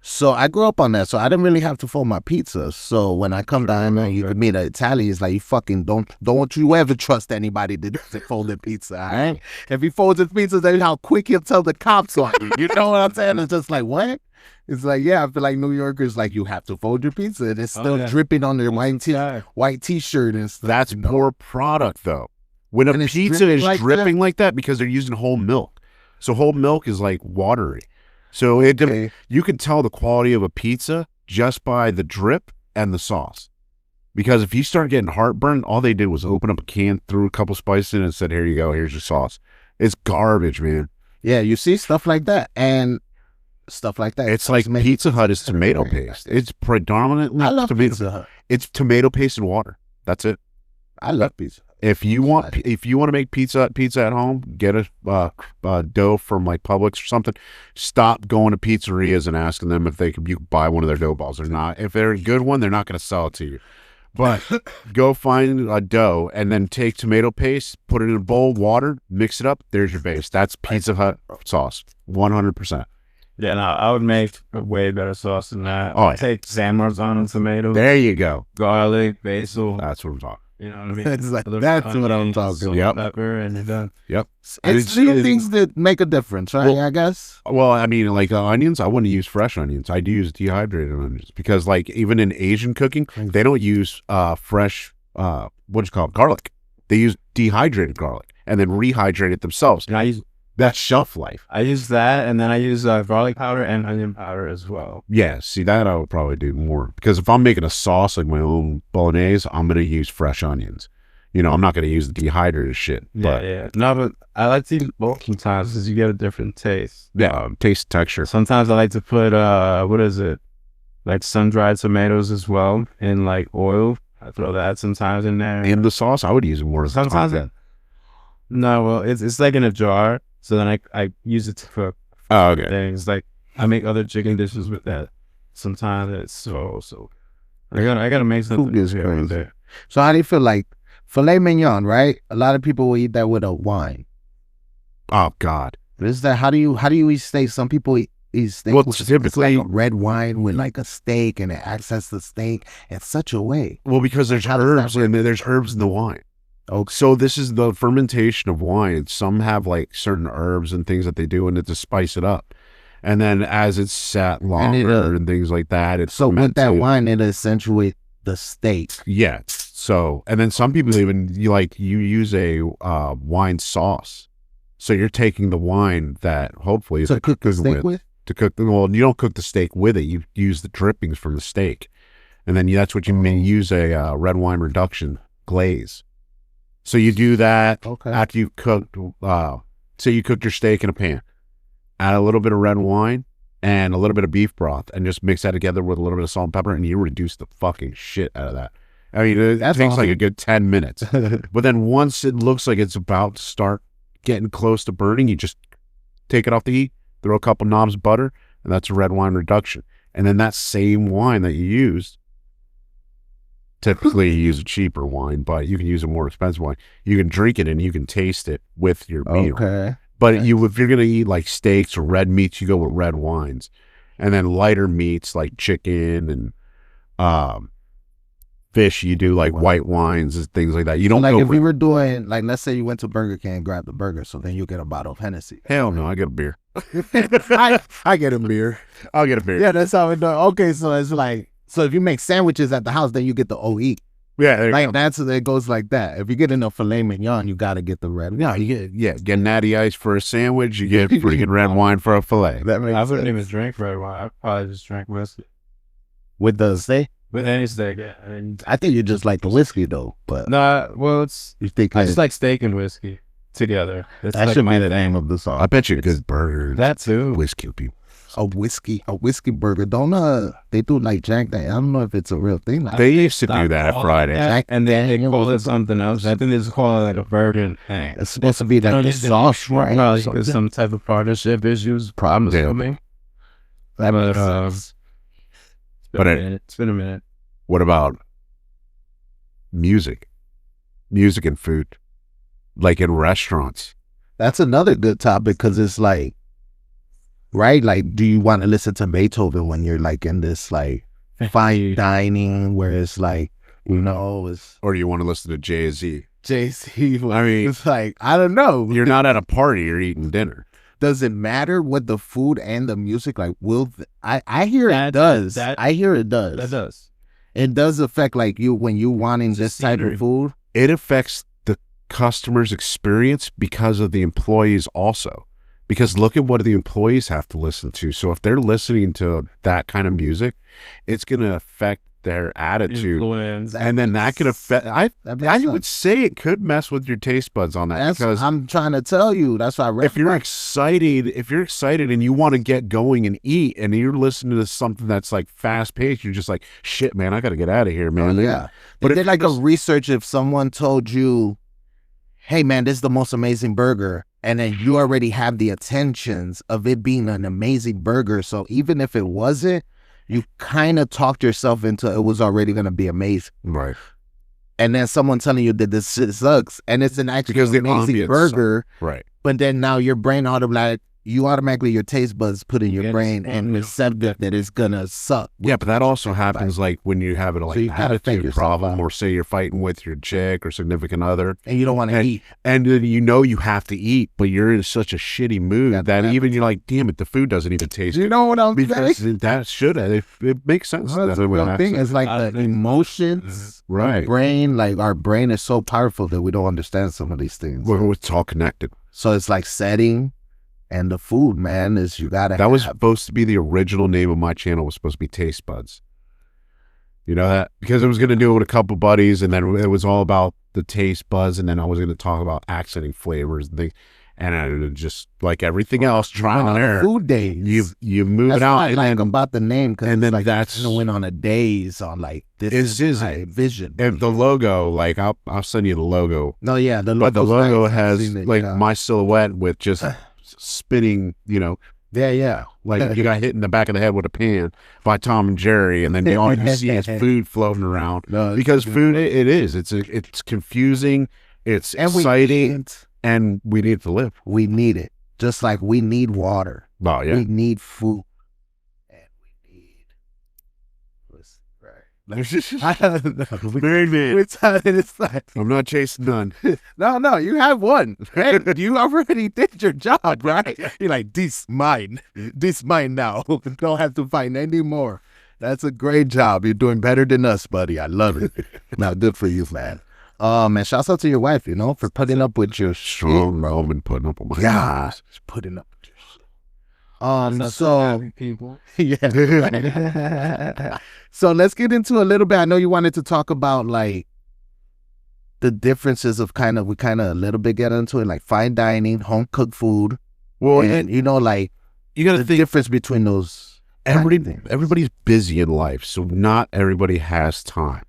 So I grew up on that, so I didn't really have to fold my pizza. So when I come down there, you can meet an Italian. It's like you fucking don't you ever trust anybody that doesn't fold their pizza. All right? If he folds his pizza, then how quick he'll tell the cops on you. You know what I'm saying? It's just like what? It's like yeah, I feel like New Yorkers like you have to fold your pizza, and it's still dripping on their white t-shirt and stuff. That's you know? poor product, though. When a And it's pizza dripping is like dripping like that because they're using whole milk. So whole milk is like watery. So you can tell the quality of a pizza just by the drip and the sauce. Because if you start getting heartburn, all they did was open up a can, threw a couple spices in, and said, "Here you go. Here's your sauce." It's garbage, man. Yeah, you see stuff like that and stuff like that. It's like Pizza Hut is tomato paste. It's predominantly I love tomato. Pizza Hut. It's tomato paste and water. That's it. I love pizza. If you want to make pizza at home, get a dough from like Publix or something. Stop going to pizzerias and asking them if you can buy one of their dough balls or not. If they're a good one, they're not going to sell it to you. But go find a dough and then take tomato paste, put it in a bowl, water, mix it up. There's your base. That's Pizza Hut sauce, 100%. Yeah, no, I would make a way better sauce than that. Oh, yeah. Take San Marzano tomato, There you go. garlic, basil. That's what I'm talking. You know what I mean? It's like, A little that's what I'm onion, talking salt, Yep. pepper, and you're done. Yep. It's little things that make a difference, right? I guess. Well, I mean, like onions, I wouldn't use fresh onions. I do use dehydrated onions because, like, even in Asian cooking, they don't use fresh, garlic. They use dehydrated garlic and then rehydrate it themselves. And I use That's shelf life. that, and then I use garlic powder and onion powder as well. Yeah, see, that I would probably do more because if I'm making a sauce like my own bolognese, I'm going to use fresh onions. You know, I'm not going to use the dehydrated shit. But Yeah. No, but I like to eat both sometimes because you get a different taste. yeah, taste, texture. Sometimes I like to put what is it? like sun-dried tomatoes as well in like oil. I throw that sometimes in there. And the sauce, I would use it more as Sometimes content. no, well, it's like in a jar, so then I use it to cook Oh, okay. things. Like I make other chicken dishes with that. Sometimes it's so. I gotta make something Food is here and crazy. there. So how do you feel like filet mignon, right? A lot of people will eat that with a wine. Oh God. Is that how do you eat steak? Some people eat steak Well, with typically- like a red wine with like a steak, and it accents the steak in such a way. Well, because there's How does that herbs and there's herbs in the wine. Okay. So this is the fermentation of wine. Some have like certain herbs and things that they do in it to spice it up. And then as it's sat longer and things like that, it's So with that fermented. wine, it accentuates the steak. Yeah. So, and then some people even you use a wine sauce. So you're taking the wine that hopefully is To cook the good steak with? to cook. Well, you don't cook the steak with it. You use the drippings from the steak, and then that's what you may use a red wine reduction glaze. So you do that Okay. after you cooked. Say you cooked your steak in a pan, add a little bit of red wine and a little bit of beef broth, and just mix that together with a little bit of salt and pepper, and you reduce the fucking shit out of that. I mean, it That's takes like awesome. a good 10 minutes. But then once it looks like it's about to start getting close to burning, you just take it off the heat, throw a couple knobs of butter, and that's a red wine reduction. And then that same wine that you used, typically you use a cheaper wine, but you can use a more expensive wine. You can drink it and you can taste it with your meal. Okay. But if you're going to eat like steaks or red meats, you go with red wines. And then lighter meats like chicken and fish, you do like white wines and things like that. You don't Like go if for we were doing, like, let's say you went to Burger King and grabbed the burger, so then you get a bottle of Hennessy. hell no, I get a beer. I get a beer. I'll get a beer. Yeah, that's how it does. Okay, so it's like, so if you make sandwiches at the house, then you get the OE. Yeah, there you Like go. that's it goes like that. If you get in a filet mignon, you got to get the red. No, you get natty ice for a sandwich. You get freaking red wine for a fillet. That makes I wouldn't sense. even drink red wine. I probably just drink whiskey. With the steak. With any steak, yeah. And I think you just like the whiskey though, but no, well, it's you think I just like steak and whiskey together. It's that like should my be the name of the song. I bet you a good burger. that too. whiskey will be. A whiskey burger. Don't they do like Jack Daniels? I don't know if it's a real thing. Like, They used to do that at Friday. Jack and then they Daniels. call it something else. I think they just call it like a virgin thing. It's supposed to be like the sauce, right? Probably So- because some type of partnership issues, problems Yeah. for me. that But makes sense. it's been a minute. What about music and food, like in restaurants? That's another good topic because it's like, right? Like, do you want to listen to Beethoven when you're like in this like fine dining where it's like, you know, it's Or do you want to listen to Jay-Z? JC? I mean, It's like, I don't know. you're not at a party, you're eating dinner. Does it matter what the food and the music like? I hear it That- does. that- I hear it does. That does. It does affect like you when you wanting It's a this type scenery. of food. It affects the customer's experience because of the employees also. Because look at what the employees have to listen to. So if they're listening to that kind of music, it's going to affect their attitude. Influence. And then that could affect, I That makes would sense. say it could mess with your taste buds on that. That's because I'm trying to tell you. That's why I read. if you're excited and you want to get going and eat and you're listening to something that's like fast paced, you're just like, shit, man, I got to get out of here, man. yeah. But But if did like you're a research if someone told you, hey man, this is the most amazing burger, and then you already have the attentions of it being an amazing burger. So even if it wasn't, you kind of talked yourself into it was already going to be amazing. Right. And then someone telling you that this shit sucks, and it's an actually Because the amazing ambience burger, Right. but then now your brain automatically your taste buds put in your Yes. brain and accept that it's gonna suck. Yeah, but that also happens like when you have it like So you an gotta think attitude yourself problem, out. or say you're fighting with your chick or significant other, And you don't want to eat. and then you know you have to eat, but you're in such a shitty mood Got that that. even you're like, damn it, the food doesn't even taste You good. know what I'm Because saying? that should it makes sense. That's that it would the have thing. to. It's like I the think- emotions, Right. brain. Like our brain is so powerful that we don't understand some of these things. Well, it's all connected. So it's like setting, and the food, man, is you gotta. That was have. supposed to be the original name of my channel, was supposed to be Taste Buds. You know that? Because I was going to do it with a couple buddies, and then it was all about the taste buds, and then I was going to talk about accenting flavors and things. And just like everything else, trial and error. Food Daze. You move That's it out, why I like about the name, and then like that's went on a daze on like this is my vision. And the logo, like I'll send you the logo. No, yeah, But the logo nice. has like my silhouette with just spinning, yeah. like you got hit in the back of the head with a pan by Tom and Jerry, and then all you see is food floating around. No, because food, it is. It's confusing. It's exciting, and we need to live. We need it, just like we need water. Oh yeah, we need food, and we need. Right. I'm not chasing none. No, you have one. Hey, you already did your job, right? You're like, this mine now. Don't have to find any more. That's a great job. You're doing better than us, buddy. I love it. Now, good for you, man. And shouts out to your wife, for putting up with your strong. I've been putting up with my gosh, putting up with your so people. Yeah. So let's get into a little bit. I know you wanted to talk about like the differences of we a little bit get into it, like fine dining, home cooked food. Well, and like you got to think difference between those. Everybody's busy in life, so not everybody has time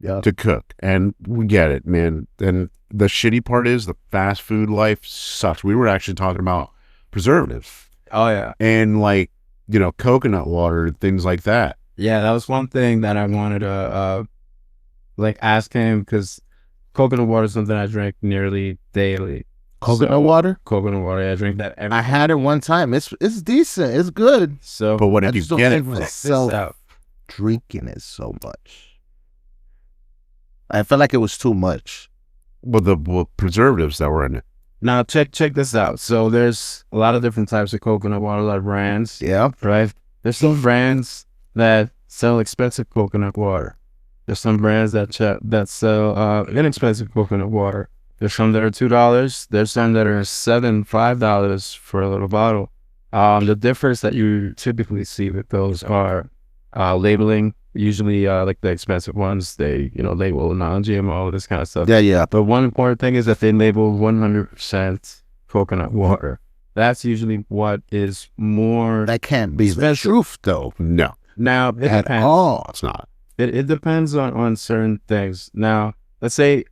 to cook, and we get it, man. And the shitty part is the fast food life sucks. We were actually talking about preservatives. Oh yeah, and like coconut water, things like that. Yeah, that was one thing that I wanted to ask him, because coconut water is something I drink nearly daily. Coconut water? Coconut water. I drink that every I had it one time. It's decent. It's good. So, but what if you get it from drinking it so much? I felt like it was too much. Well, the preservatives that were in it. Now, check this out. So there's a lot of different types of coconut water, a lot of brands. Yeah. Right? There's some brands that sell expensive coconut water. There's some brands that sell inexpensive coconut water. There's some that are $2. There's some that are $5 for a little bottle. The difference that you typically see with those are labeling. Usually, like the expensive ones, they label non-GMO, this kind of stuff. Yeah. But one important thing is that they label 100% coconut water. That's usually what is more. That can't be the truth, though. No. Now, it at depends. all. It's not. It depends on certain things. Now, let's say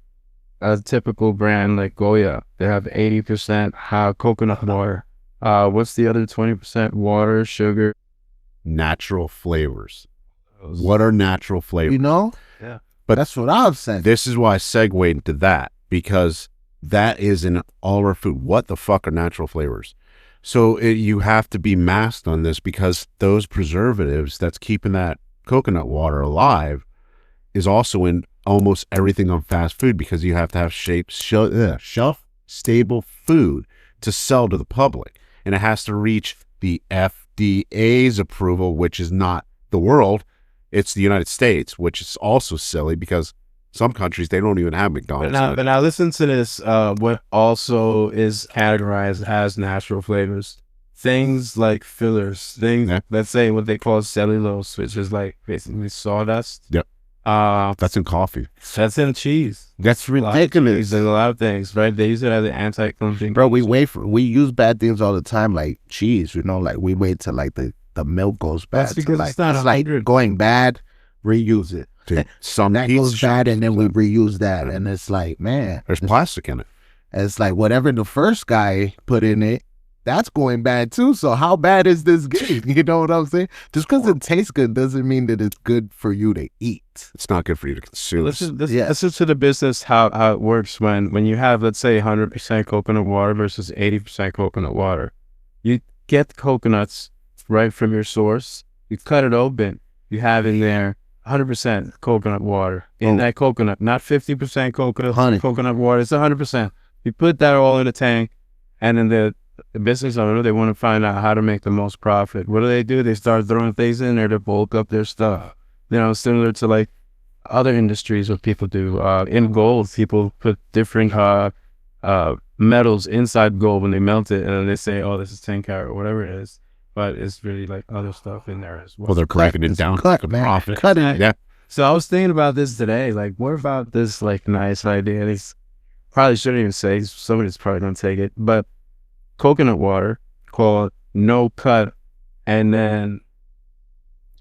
a typical brand like Goya, they have 80% coconut water. What's the other 20% water, sugar? Natural flavors. What are natural flavors? Yeah. But that's what I'm saying. This is why I segued into that, because that is in all our food. What the fuck are natural flavors? So you have to be masked on this, because those preservatives that's keeping that coconut water alive is also in almost everything on fast food, because you have to have shelf-stable food to sell to the public. And it has to reach the FDA's approval, which is not the world. It's the United States, which is also silly, because some countries, they don't even have McDonald's. But now listen to this. What also is categorized as natural flavors. Things like fillers. Let's say what they call cellulose, which is like basically sawdust. Yep. That's in coffee. That's in cheese. That's ridiculous. There's a lot of things, right? They use it as an anti-clumping. Bro, we use bad things all the time, like cheese, like we wait till like the milk goes bad. That's because it's not like going bad, reuse it. Dude, some that goes bad, and then we reuse that, and it's like, man, there's plastic in it. It's like whatever the first guy put in it, that's going bad too. So how bad is this game? You know what I'm saying? Just because it tastes good doesn't mean that it's good for you to eat. It's not good for you to consume. Listen to the business, how it works when you have, let's say, 100% coconut water versus 80% coconut water. You get coconuts right from your source. You cut it open. You have in there 100% coconut water in that coconut, not 50% coconut water. It's 100%. You put that all in a tank, and then the business owner, they want to find out how to make the most profit. What do? They start throwing things in there to bulk up their stuff. Similar to like other industries, what people do. In gold, people put different metals inside gold when they melt it, and then they say, "Oh, this is 10 karat," or whatever it is. But it's really like other stuff in there as well. Well, they're breaking it down. Cut it. Yeah. So I was thinking about this today. Like, what about this like nice idea? It's probably shouldn't even say. Somebody's probably gonna take it. But coconut water called No Cut, and then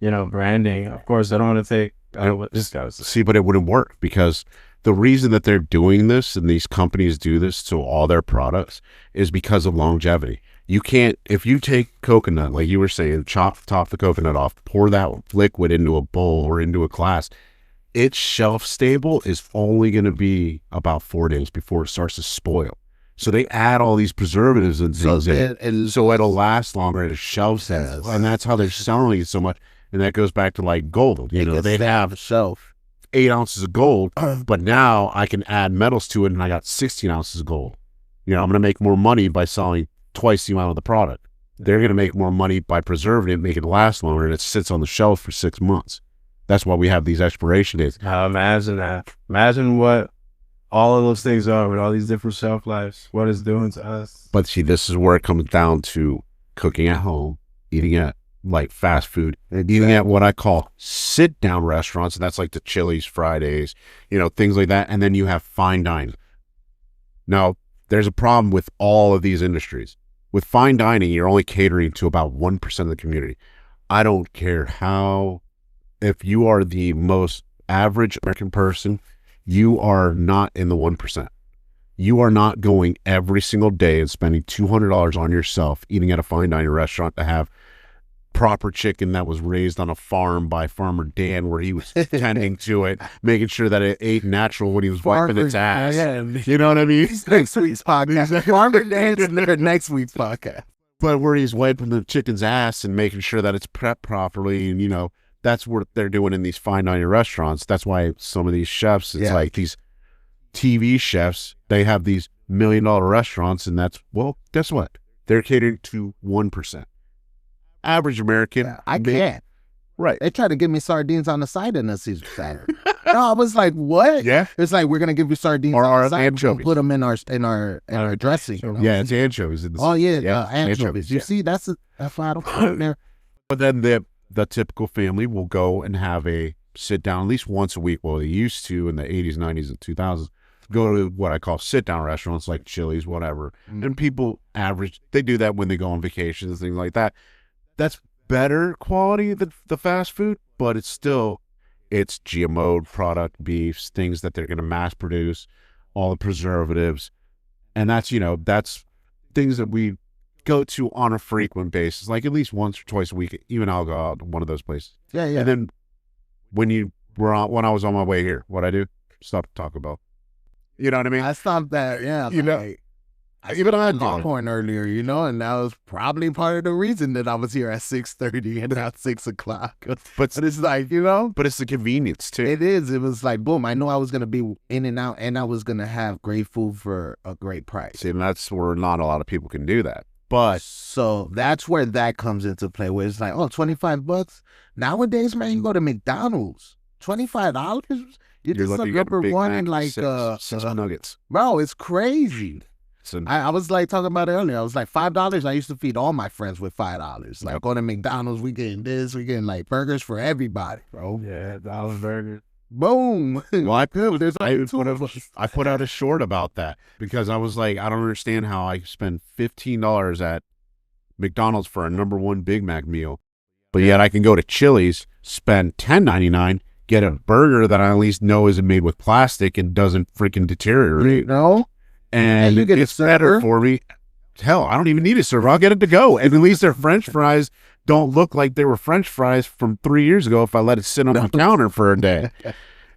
branding. Of course, I don't want to take what this guy was. See, but it wouldn't work because the reason that they're doing this and these companies do this to all their products is because of longevity. You can't, if you take coconut, like you were saying, top the coconut off, pour that liquid into a bowl or into a glass, its shelf stable is only going to be about 4 days before it starts to spoil. So they add all these preservatives and things in, so it'll last longer. It shelf stays, and that's how they're selling it so much. And that goes back to like gold. They have a shelf 8 ounces of gold, but now I can add metals to it, and I got 16 ounces of gold. I'm going to make more money by selling twice the amount of the product. They're going to make more money by preserving it, make it last longer, and it sits on the shelf for 6 months. That's why we have these expiration dates. Imagine that. Imagine what all of those things are with all these different shelf lives, what it's doing to us. But see, this is where it comes down to cooking at home, eating at like fast food, and eating at what I call sit-down restaurants, and that's like the Chili's, Fridays, things like that. And then you have fine dining. Now, there's a problem with all of these industries. With fine dining, you're only catering to about 1% of the community. I don't care if you are the most average American person, you are not in the 1%. You are not going every single day and spending $200 on yourself eating at a fine dining restaurant to have proper chicken that was raised on a farm by Farmer Dan, where he was tending to it, making sure that it ate natural when he was wiping its ass. You know what I mean? Next week's podcast. Farmer Dan's next week's podcast. But where he's wiping the chicken's ass and making sure that it's prepped properly, and that's what they're doing in these fine dining restaurants. That's why some of these chefs, it's like these TV chefs, they have these $1 million restaurants, and guess what? They're catering to 1%. Average American. I can't. Right. They tried to give me sardines on the side in the Caesar salad. No, I was like, what? Yeah. It's like, we're going to give you sardines or on the side. anchovies. Put them in our dressing. Yeah, it's anchovies. Anchovies. You see, that's why I don't put it there. But then the typical family will go and have a sit down at least once a week. Well, they used to in the 80s, 90s, and 2000s. Go to what I call sit down restaurants like Chili's, whatever. And people they do that when they go on vacations and things like that. That's better quality than the fast food, but it's GMO product beefs, things that they're going to mass produce, all the preservatives. And that's things that we go to on a frequent basis, like at least once or twice a week. Even I'll go out to one of those places. Yeah. And then when I was on my way here, what I do? Stop Taco Bell. You know what I mean? I stopped that. Yeah. Even I had popcorn earlier, and that was probably part of the reason that I was here at 6:30 and not 6 o'clock. But it's like, But it's the convenience too. It is. It was like, boom, I know I was going to be in and out, and I was going to have great food for a great price. See, and that's where not a lot of people can do that. But so that's where that comes into play, where it's like, $25. Nowadays, man, you go to McDonald's, $25. You just a rubber one and like six nuggets. Bro, it's crazy. So, I was like talking about it earlier. I was like, $5. I used to feed all my friends with $5. Like going to McDonald's, we getting this, we getting like burgers for everybody, bro. Yeah, $1 burgers. Boom. Well, I put out a short about that because I was like, I don't understand how I spend $15 at McDonald's for a #1 Big Mac meal, but yet I can go to Chili's, spend $10.99, get a burger that I at least know isn't made with plastic and doesn't freaking deteriorate. And you get it's better for me. Hell, I don't even need a server. I'll get it to go. And at least their French fries don't look like they were French fries from 3 years ago if I let it sit on my counter for a day.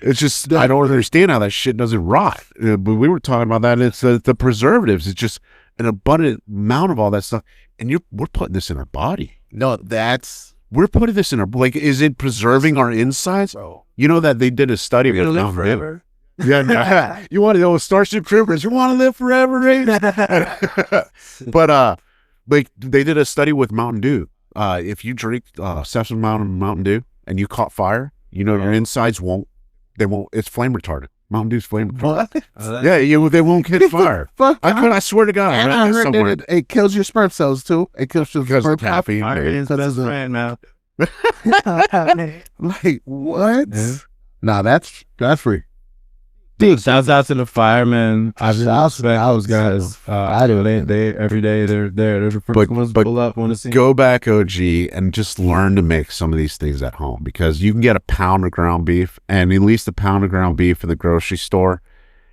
It's just, I don't understand how that shit doesn't rot. But we were talking about that. It's the preservatives. It's just an abundant amount of all that stuff. And we're putting this in our body. No, we're putting this in our, is it preserving our insides? Bro. You know that they did a study with live forever. Yeah, you want to know Starship Troopers? You want to live forever, right? But like they did a study with Mountain Dew. If you drink Sesame Mountain Dew and you caught fire, your insides won't. They won't. It's flame retardant. Mountain Dew's flame retardant. What? Yeah, they won't get fire. Fuck. I swear to God. And I heard that it kills your sperm cells too. It kills your sperm caffeine. Now. Like what? Yeah. Nah, that's free. Dude, Shouts out to the firemen. I've Shouts been out those guys. I do. They every day they're there. They're the first ones to pull up on the scene. Go back, OG, and just learn to make some of these things at home, because you can get a pound of ground beef, and at least a pound of ground beef in the grocery store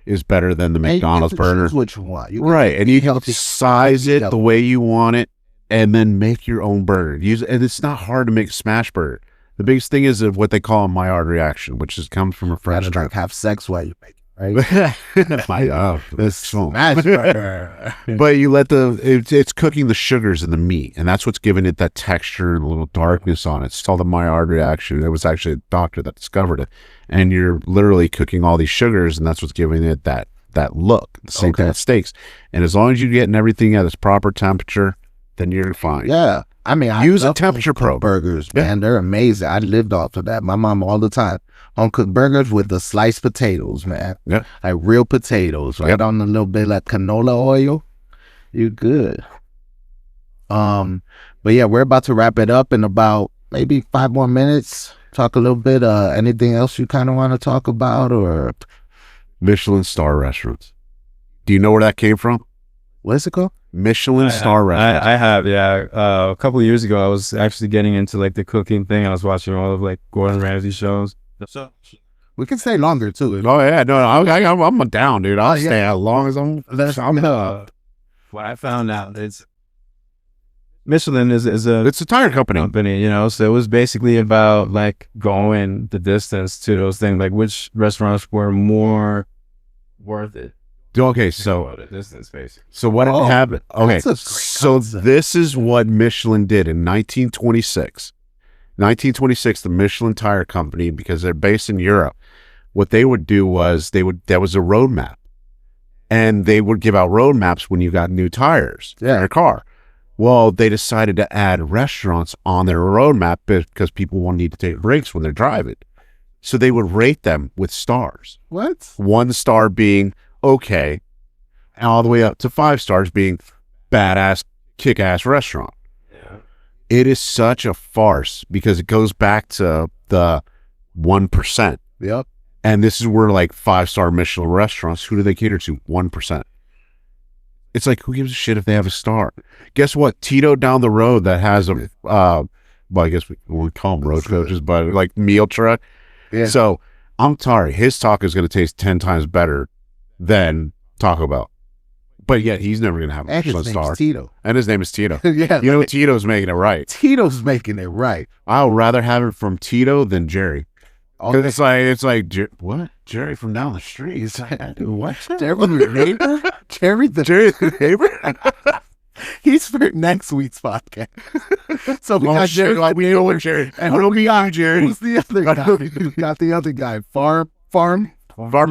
is better than the McDonald's burger. What you want, Right, and you can healthy. size it the way you want it, and then make your own burger. And it's not hard to make a smash burger. The biggest thing is what they call a Maillard reaction, which comes from a French term. like have sex while you make it, right? That's so. Smash burger. But you let it's cooking the sugars in the meat, and that's what's giving it that texture and a little darkness on it. It's called the Maillard reaction. It was actually a doctor that discovered it. And you're literally cooking all these sugars, and that's what's giving it that look. The same thing with steaks. And as long as you're getting everything at its proper temperature, then you're fine. Yeah. I mean, I Use a love temperature home-cooked probe. burgers, man. They're amazing. I lived off of that. My mom all the time. Home-cooked burgers with the sliced potatoes, man. Yeah. Like real potatoes, right on a little bit like canola oil. You good. But yeah, we're about to wrap it up in about maybe 5 more minutes. Talk a little bit. Anything else you kind of want to talk about, or Michelin star restaurants. Do you know where that came from? what's it called? Michelin star restaurants. I have, yeah. A couple of years ago, I was actually getting into like the cooking thing. I was watching all of like Gordon Ramsay shows. So We can say longer too. Oh yeah, no, I'm down, dude. I'll stay as long as I'm. What I found out is Michelin is a It's a tire company. you know. So it was basically about like going the distance to those things, like which restaurants were more worth it. Okay, so The distance, basically. so what happened? Okay, that's a great so concept. this is what Michelin did in 1926. 1926, the Michelin Tire Company, because they're based in Europe, what they would do was that was a roadmap, and they would give out road maps when you got new tires in your car. Well, they decided to add restaurants on their roadmap because people won't need to take breaks when they're driving. So they would rate them with stars. What? 1 star being okay, and all the way up to 5 stars being badass, kick-ass restaurant. Yeah. It is such a farce because it goes back to the 1%. Yep. And this is where like 5-star Michelin restaurants, who do they cater to? 1%. It's like, who gives a shit if they have a star? Guess what? Tito down the road that has a, well, I guess we won't call them road coaches, but like meal truck. Yeah. So I'm sorry, his taco is going to taste 10 times better than Taco Bell. But yet he's never going to have a And his Michelin name's star. Tito. And his name is Tito. Yeah. You know, Tito's making it right. Tito's making it right. I would rather have it from Tito than Jerry. Okay. Because it's like, what? Jerry from down the street. It's like, what? Jerry the neighbor? Jerry the neighbor? He's for next week's podcast. So we got Jerry. Like, we know what Jerry. And What do we got, Jerry? who's the other guy? We got the other guy. Farmer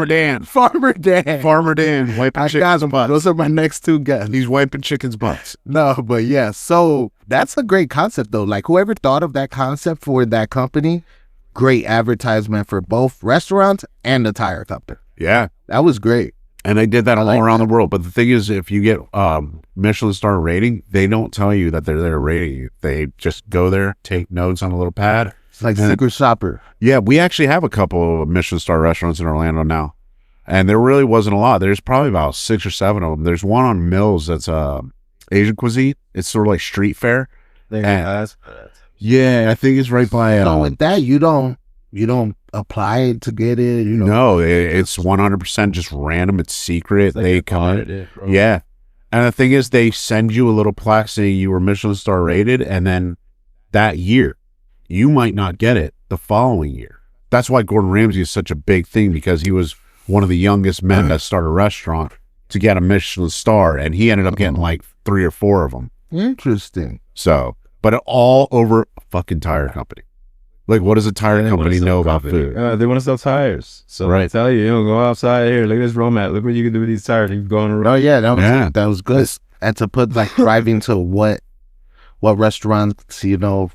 Dan. Farmer Dan. Farmer Dan. Wiping I got chicken's him. butts. Those are my next 2 guests. He's wiping chicken's butts. No, but yeah. So that's a great concept though. Like whoever thought of that concept for that company, great advertisement for both restaurants and the tire company. Yeah. That was great. And they did that all like around the world. But the thing is, if you get Michelin star rating, they don't tell you that they're there rating you. They just go there, take notes on a little pad. It's like And- secret shopper. Yeah, we actually have a couple of Michelin star restaurants in Orlando now. And there really wasn't a lot. There's probably about 6 or 7 of them. There's one on Mills that's Asian cuisine. It's sort of like street fare. Yeah, I think it's right by. So with that, you don't apply to get it. You know. No, it's 100% just random. It's secret. They come in. Yeah. And the thing is, they send you a little plaque saying you were Michelin star rated, and then that year, you might not get it the following year. That's why Gordon Ramsay is such a big thing, because he was one of the youngest men that started a restaurant to get a Michelin star, and he ended up getting like 3 or 4 of them. Interesting. So, but all over a fucking tire company. Like, what does a tire company know about food? They want to sell tires. So Right. I tell you, go outside here. Look at this road map. Look what you can do with these tires. You can go on the road. Oh yeah, that was good. Yes. And to put like driving to what restaurants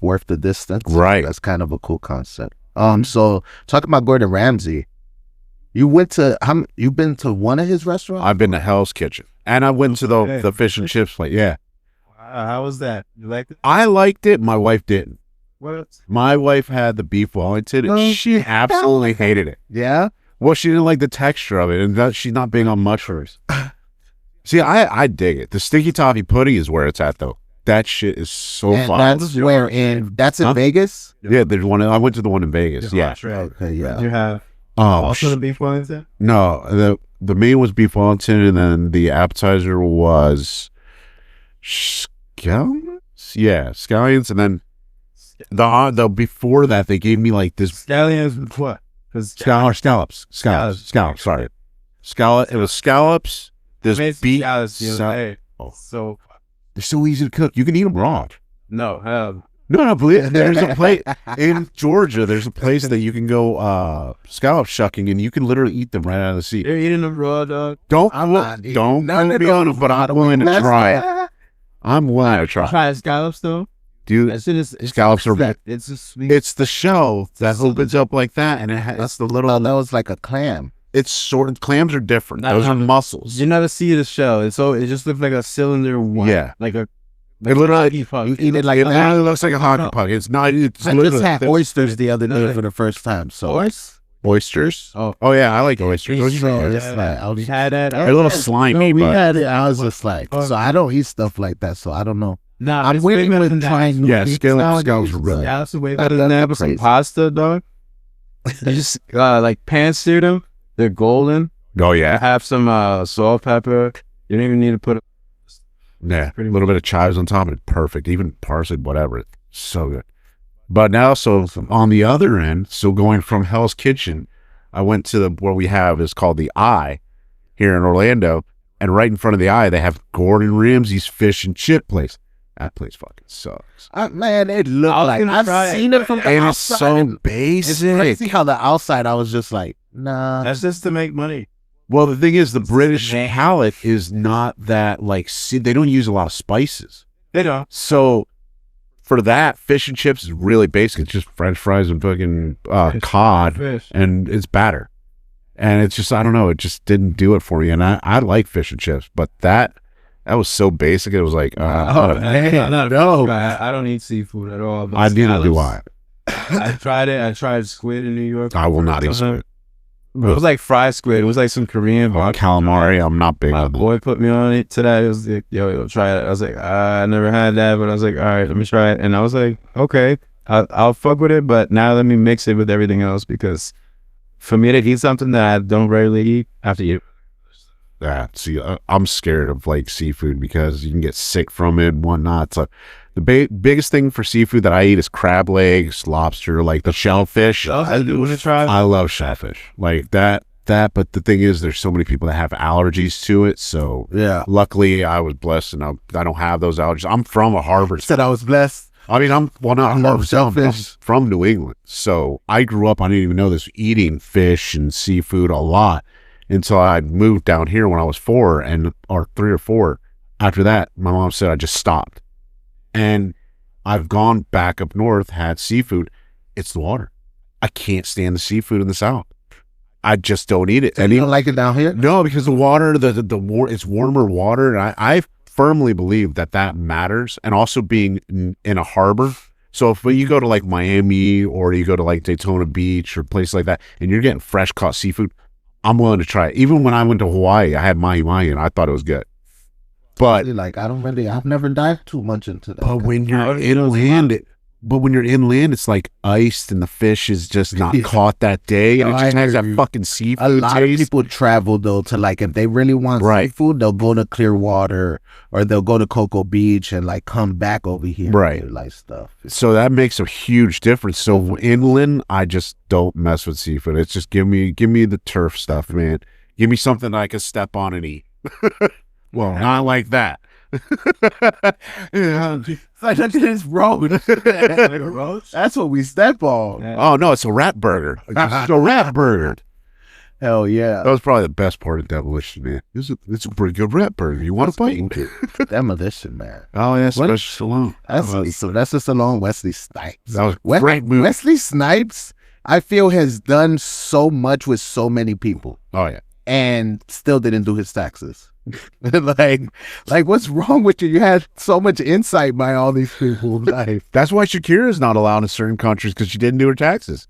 worth the distance. Right. That's kind of a cool concept. So talking about Gordon Ramsay, you've been to one of his restaurants? I've been to Hell's Kitchen, and I went to the fish and chips place. Yeah, How was that? You liked it? I liked it. My wife didn't. What? My wife had the beef Wellington, and Oh, she absolutely hated it. Yeah. Well, she didn't like the texture of it, and that she's not big on mushrooms. See, I dig it. The sticky toffee pudding is where it's at, though. That shit is so And fun. that's where that's in Huh? Vegas? Yeah, there's one. I went to the one in Vegas. Yeah. Okay, yeah. You have Oh, also the beef Wellington? no, the main was beef Wellington, and then the appetizer was scallions. Yeah, scallions, and then the before that they gave me like this Scallions with what? Because scallops. Sorry, scallop. It was scallops. This beef. Oh, so They're so easy to cook. You can eat them raw. no, hell, No, believe there's a place in Georgia. There's a place that you can go scallop shucking, and you can literally eat them right out of the sea. you're eating them raw, dog. Don't not eating don't none of be those. honest, but I'm willing to try it. I'm willing to try. Try scallops though. Dude, As soon as scallops are. it's just sweet. It's the shell that opens up like that, and it has the little. That was like a clam. It's sort of clams are different. Not Those are how- mussels. You never see the shell. It just looks like a cylinder one. Yeah. Like a It literally. You eat it like It looks like a hockey puck. It's not. It's I just literally had oysters the other day for the first time. So horse. oysters. Oh. Yeah, I like oysters. Those So are- it's like, I We was, had that. They're a little slimy, we but had it. I was just like, so I don't eat stuff like that. So I don't know. Nah, I'm it's way waiting better with than that. trying. new yeah, things scallops nowadays. are really. Scallops are way That- better than that. that's But some crazy. pasta, dog. You just like pan sear them. They're golden. Oh yeah, Have some salt, pepper. You don't even need to put. yeah. A little bit of chives on top, and perfect. Even parsley, whatever. It's so good. But now, so on the other end, so going from Hell's Kitchen, I went to the what we have is called the Eye here in Orlando, and right in front of the Eye they have Gordon Ramsay's fish and chip place. That place fucking sucks, Man, it looked I was like gonna I've try it. seen it from the and it's outside. so It's basic. crazy how the outside I was just like, nah. That's just to make money. Well, the thing is, the British Nah. palate is not that like they don't use a lot of spices. They don't. So for that, fish and chips is really basic. It's just French fries and fucking cod, Fish. and it's batter. And it's just, I don't know, it just didn't do it for me. And I like fish and chips, but that was so basic. It was like, I don't eat seafood at all. but I neither do I. I tried it. I tried squid in New York. I will not eat squid. It was like fried squid. It was like some Korean vodka. Calamari, I'm not big My on that. boy put me on it today. It was like, yo, try it. I was like, I never had that, but I was like, all right, let me try it. And I was like, okay, I'll fuck with it, but now let me mix it with everything else, because for me to eat something that I don't rarely eat, I have to eat it. Yeah, see, I'm scared of like seafood because you can get sick from it and whatnot. So the biggest thing for seafood that I eat is crab legs, lobster, like the shellfish. I do want to try. I love shellfish like that. But the thing is, there's so many people that have allergies to it. So Yeah. luckily, I was blessed, and I don't have those allergies. I'm from a harbor. Said I was blessed. I mean, I'm not I love I'm shellfish. from New England, so I grew up. I didn't even know this, eating fish and seafood a lot until I moved down here when I was 4, or 3 or 4. After that, my mom said I just stopped, and I've gone back up north, had seafood. It's the water. I can't stand the seafood in the South. I just don't eat it. And you don't like it down here? No, because the water, it's warmer water, and I firmly believe that matters, and also being in a harbor. So if you go to like Miami or you go to like Daytona Beach or places like that, and you're getting fresh caught seafood, I'm willing to try it. Even when I went to Hawaii, I had mahi-mahi, and I thought it was good. But Like, I've never dived too much into that. when you're inland, it's like iced, and the fish is just not Yeah. caught that day, and No, it just I has that agree. fucking seafood A lot taste. of people travel though to like, if they really want Right. seafood, they'll go to Clearwater or they'll go to Cocoa Beach and like come back over here. Right. And like stuff. So that makes a huge difference. So inland, I just don't mess with seafood. It's just give me the turf stuff, man. Give me something I can step on and eat. Well, not like that. Yeah. Like, look at this road. That's what we step on. Oh no, it's a rat burger. It's a rat burger. Hell yeah. That was probably the best part of Demolition, man. It's a pretty good rat burger. You want to bite? Demolition, man. Oh yeah, What? special salon. So that's just along Wesley Snipes. That was a great movie. Wesley Snipes, I feel, has done so much with so many people Oh yeah. and still didn't do his taxes. like what's wrong with you? You had so much insight by all these people. Like, That's why Shakira's not allowed in certain countries, because she didn't do her taxes.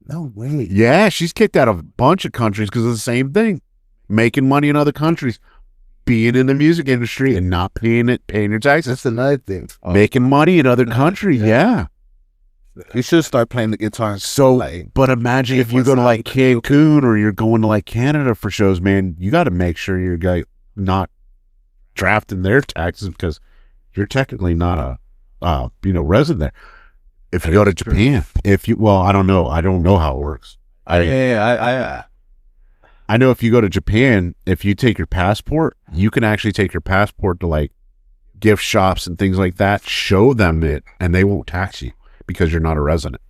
No way. Yeah, she's kicked out of a bunch of countries because of the same thing. Making money in other countries, being in the music industry and not paying your taxes. That's another thing. Making money in other countries, yeah. You should start playing the guitar. So, like, but imagine if you go to like Cancun or you're going to like Canada for shows, man, you got to make sure you're not drafting their taxes because you're technically not a resident there. If you go to Japan, I don't know how it works. I know if you go to Japan, if you take your passport, you can actually take your passport to like gift shops and things like that, show them it, and they won't tax you because you're not a resident.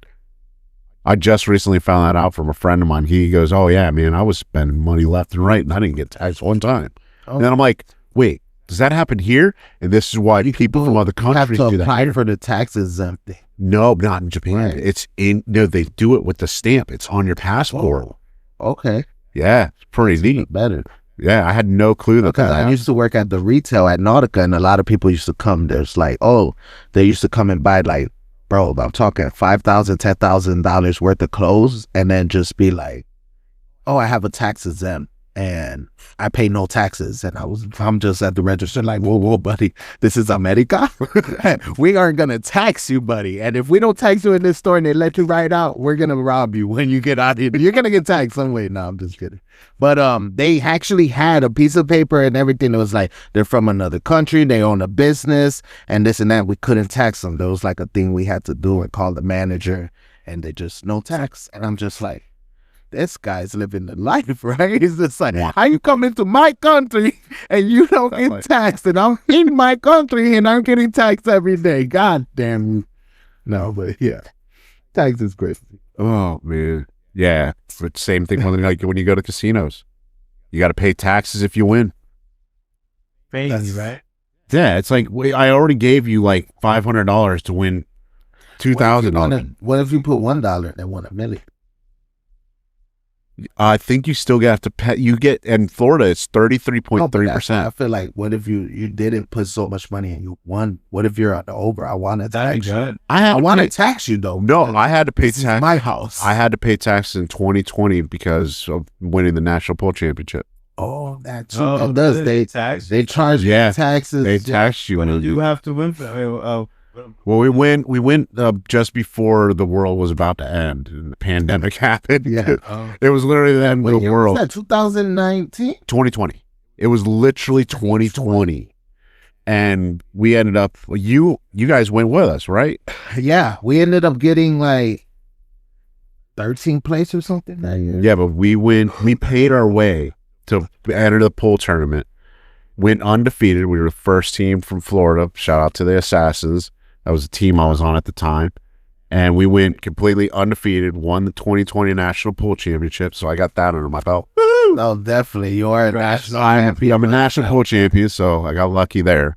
I just recently found that out from a friend of mine. He goes, "Oh yeah, man, I was spending money left and right and I didn't get taxed one time." And then I'm like, wait, does that happen here? And this is why people from other countries have to do apply that. for the tax exemption. No, not in Japan. Right. They do it with the stamp. It's on your passport. Oh, okay. Yeah, it's pretty neat. Better. Yeah, I had no clue that. Because I used to work at the retail at Nautica, and a lot of people used to come. There's like, they used to come and buy like, bro, I'm talking $5,000, $10,000 worth of clothes, and then just be like, I have a tax exempt and I pay no taxes. And I'm just at the register like, whoa, buddy, this is America. We aren't gonna tax you, buddy. And if we don't tax you in this store and they let you right out, we're gonna rob you when you get out here. You're gonna get taxed some way. No, I'm just kidding. But they actually had a piece of paper and everything that was like, they're from another country, they own a business and this and that. We couldn't tax them. There was like a thing we had to do and call the manager, and they just no tax. And I'm just like, this guy's living the life, right? He's just like, how you come into my country and you don't get taxed, and I'm in my country and I'm getting taxed every day. God damn you. No, but yeah, tax is crazy. Oh man, yeah. But same thing when you go to casinos, you got to pay taxes if you win. That's right. Yeah, it's like I already gave you like $500 to win $2,000. What if you put $1 and won $1 million? I think you still have to pay. You get in Florida, it's 33.3%. I feel like, what if you didn't put so much money and you won? What if you're on the over? I want to tax you. I want to tax you though. No, I had to pay tax. This is my house. I had to pay taxes in 2020 because of winning the National Pool Championship. Oh, that's it does. They charge taxes. They tax you. You have to win for Well, we went just before the world was about to end and the pandemic happened. Yeah. It was literally the end of the world. Was that 2019? 2020. It was literally 2020. And we ended up, you guys went with us, right? Yeah. We ended up getting like 13th place or something that year. Yeah, but we paid our way to enter the pool tournament. Went undefeated. We were the first team from Florida. Shout out to the Assassins. That was the team I was on at the time. And we went completely undefeated, won the 2020 National Pool Championship. So I got that under my belt. Woo! Oh, definitely. You are a national champion. I'm a national pool champion, so I got lucky there.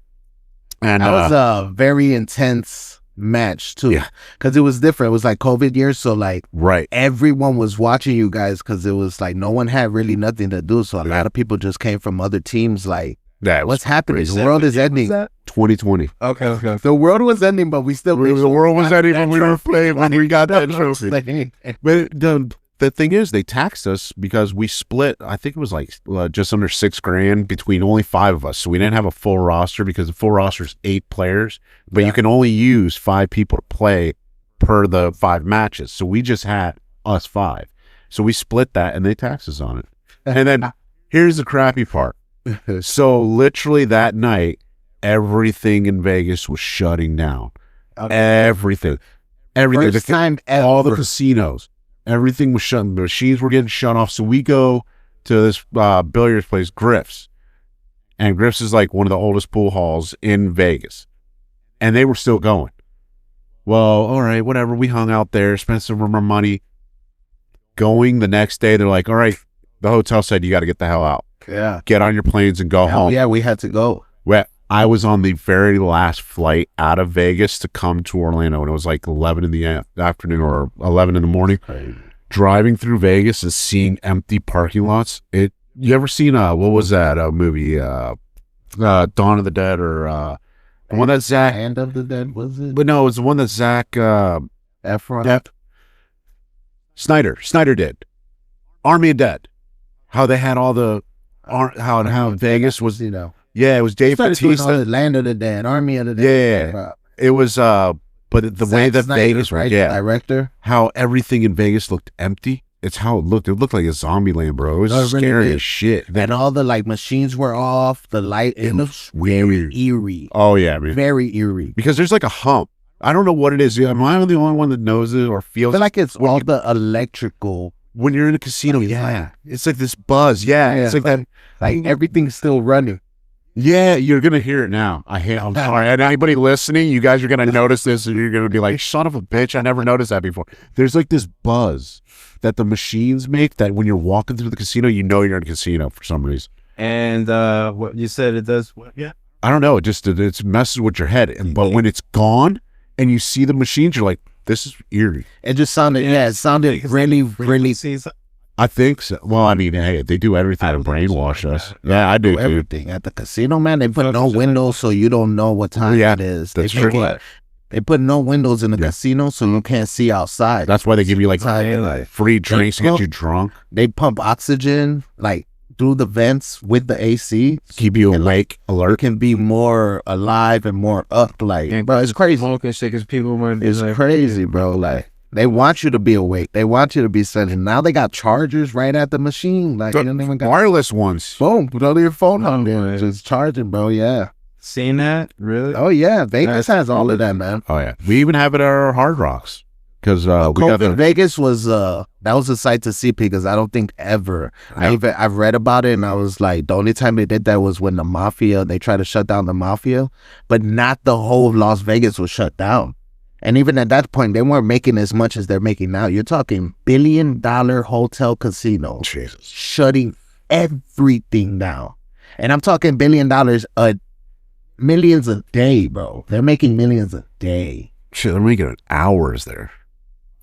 And that was a very intense match, too. Yeah. Because it was different. It was like COVID years. So, like, right. Everyone was watching you guys because it was like no one had really nothing to do. So, a lot of people just came from other teams, like, what's happening? The world is ending. 2020. Okay. The world was ending, but we still. The world was ending when we were playing. When we got that trophy. But the thing is, they taxed us because we split. I think it was like just under $6,000 between only 5 of us. So we didn't have a full roster because the full roster is 8 players, but you can only use 5 people to play per the 5 matches. So we just had us 5. So we split that, and they taxed us on it. And then here's the crappy part. So literally that night, everything in Vegas was shutting down. Everything. First time ever. All the casinos, everything was shut. The machines were getting shut off. So we go to this billiards place, Griff's. And Griff's is like one of the oldest pool halls in Vegas. And they were still going. Well, all right, whatever. We hung out there, spent some of our money. Going the next day, they're like, all right, the hotel said you got to get the hell out. Yeah. Get on your planes and go home. Yeah, we had to go. Well, I was on the very last flight out of Vegas to come to Orlando, and it was like 11 in the afternoon or 11 in the morning. Right. Driving through Vegas and seeing empty parking lots. You ever seen what was that movie? Dawn of the Dead or the one that Zach Hand of the Dead, was it? But no, it was the one that Zach Efron. Snyder did. Army of Dead. How they had all the, how Vegas was, You know, yeah, it was Dave started doing all Bautista. the Land of the Dead, Army of the Dead. Yeah. It was, but the way that Vegas, right? yeah, Director. how everything in Vegas looked empty. It's how it looked. It looked like a zombie land, bro. It was No, it really scary did. as shit. And all the like machines were off. The light, it looks very eerie. Oh yeah, man. Very eerie. Because there's like a hump. I don't know what it is. Am I the only one that knows it or I feels feel like it's all the electrical. when you're in a casino? Yeah, it's like this buzz. Yeah, it's like that. Like everything's still running. Yeah, you're gonna hear it now. I'm sorry. And anybody listening, you guys are gonna notice this, and you're gonna be like, "Son of a bitch! I never noticed that before." There's like this buzz that the machines make that when you're walking through the casino, you know you're in a casino for some reason. And what you said, it does what? Yeah. I don't know. It messes with your head. But when it's gone and you see the machines, you're like, "This is eerie." It just sounded, it sounded really, really. I think so. Well, I mean, hey, they do everything to brainwash us. Yeah, I do too. Everything at the casino, man. They put no windows, so you don't know what time it is. That's true. They put no windows in the casino, so you can't see outside. That's why they give you like free drinks to They- get you drunk, They pump oxygen like through the vents with the AC. keep you awake, You alert. can be more alive and more up. Like, bro, it's crazy. Smoking shit because people went. It's crazy, bro. Like, they want you to be awake. They want you to be centered. Now they got chargers right at the machine. Like, you don't even got Wireless ones. boom. Put all your phone on there, just charging, bro. Yeah. Seen that? Really? Oh yeah, Vegas has all of that, man. Oh yeah, we even have it at our Hard Rocks because we got the Vegas was that was a sight to see because I don't think ever I've read about it and I was like, the only time they did that was when they tried to shut down the mafia, but not the whole of Las Vegas was shut down. And even at that point, they weren't making as much as they're making now. You're talking $1 billion hotel casino Jesus. shutting everything down, and I'm talking $1 billion millions a day, bro. They're making millions a day. Shit, they're making it hours there.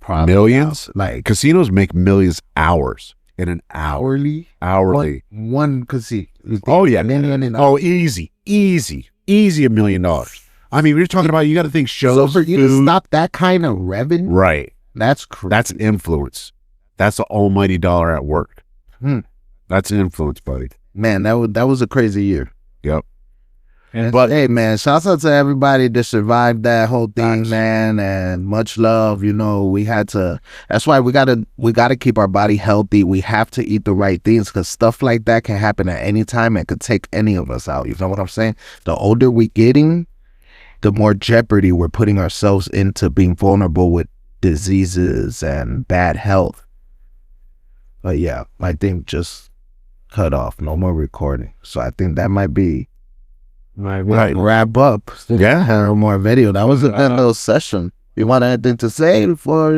Probably. Millions? Like Casinos make millions hours in an hour. Hourly. One casino. Oh yeah. Million and Oh, easy $1 million. I mean, we're talking about, you got to think shows, so for you to food. stop that kind of revenue, Right. that's crazy. That's an influence. That's the almighty dollar at work. That's an influence, buddy. Man, that was a crazy year. Yep. But hey, man, shouts out to everybody that survived that whole thing, man, and much love. You know, we had to. That's why we gotta keep our body healthy. We have to eat the right things because stuff like that can happen at any time and could take any of us out. You know what I'm saying? The older we getting, the more jeopardy we're putting ourselves into being vulnerable with diseases and bad health. But yeah, I think just cut off. No more recording. So I think that might be. Right. Wrap up. Yeah. No more video. That was a good little session. You want anything to say before,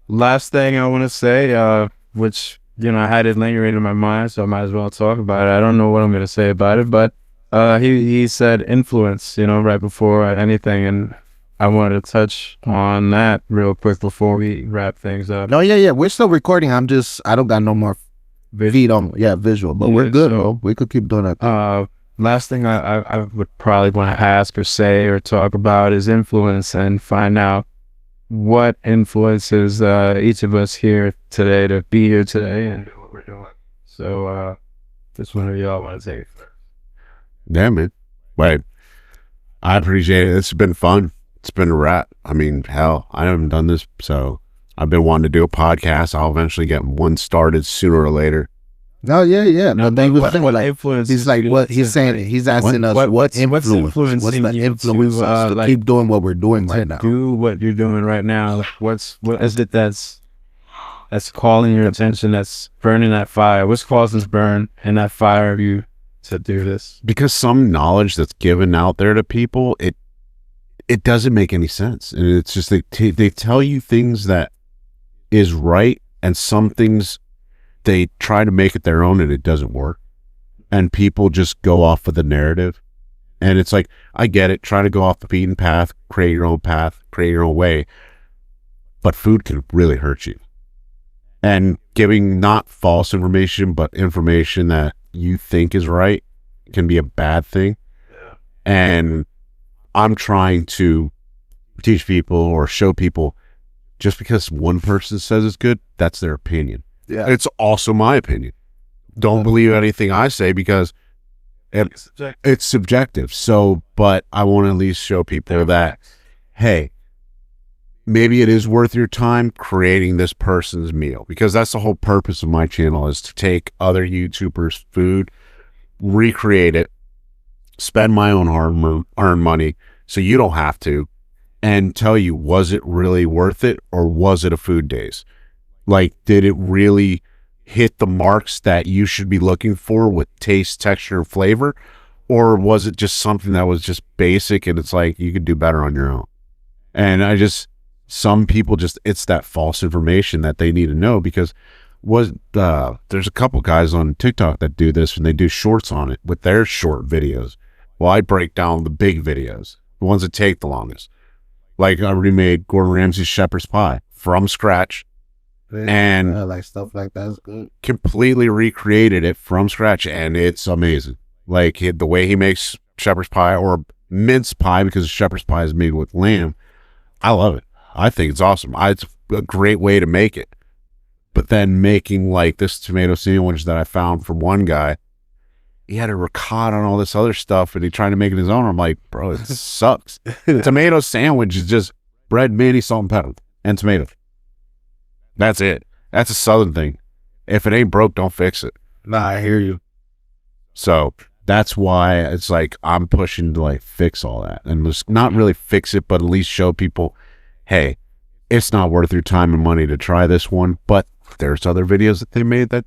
Last thing I want to say, which, I had it lingering in my mind, so I might as well talk about it. I don't know what I'm going to say about it, but he said influence, right before anything, and I wanted to touch on that real quick before we wrap things up. No, yeah. We're still recording. I don't got no more feed on, visual, but we're good, bro. We could keep doing that. Last thing I would probably want to ask or say or talk about is influence and find out what influences each of us here today to be here today and do what we're doing. So, this one of y'all want to take it first. Damn it. Wait. I appreciate it. It's been fun. It's been a wrap. I mean, hell, I haven't done this, so I've been wanting to do a podcast. I'll eventually get one started sooner or later. No, yeah. No, they was saying, like, influence? he's like, what he's saying, he's asking us what's influence? What's the influence to keep doing what we're doing right now? Do what you're doing right now. Like, what is it that's calling your attention, that's burning that fire? What's causing this burn and that fire of you to do this? Because some knowledge that's given out there to people, it doesn't make any sense. And it's just they tell you things that is right, and some things they try to make it their own and it doesn't work. And people just go off of the narrative. And it's like, I get it. Try to go off the beaten path, create your own path, create your own way. But food can really hurt you. And giving not false information, but information that you think is right can be a bad thing. Yeah. And I'm trying to teach people or show people, just because one person says it's good, that's their opinion. Yeah. It's also my opinion. Don't believe anything I say because it's subjective. So, but I want to at least show people that, hey, maybe it is worth your time creating this person's meal, because that's the whole purpose of my channel, is to take other YouTubers' food, recreate it, spend my own hard-earned money so you don't have to, and tell you, was it really worth it, or was it a Food Daze? Like, did it really hit the marks that you should be looking for with taste, texture, and flavor? Or was it just something that was just basic and it's like, you could do better on your own? And some people just, it's that false information that they need to know, because there's a couple guys on TikTok that do this, and they do shorts on it with their short videos. Well, I break down the big videos, the ones that take the longest. Like, I remade Gordon Ramsay's shepherd's pie from scratch, and like stuff like that's good. Completely recreated it from scratch, and it's amazing. Like, the way he makes shepherd's pie, or mince pie, because shepherd's pie is made with lamb. I love it. I think it's awesome. It's a great way to make it. But then making like this tomato sandwich that I found from one guy, he had a ricotta and all this other stuff, and he tried to make it his own. I'm like, bro, it sucks. Tomato sandwich is just bread, mayonnaise, salt, and pepper, and tomato. That's it. That's a Southern thing. If it ain't broke, don't fix it. Nah, I hear you. So that's why it's like I'm pushing to like fix all that, and just not really fix it, but at least show people, hey, it's not worth your time and money to try this one. But there's other videos that they made, that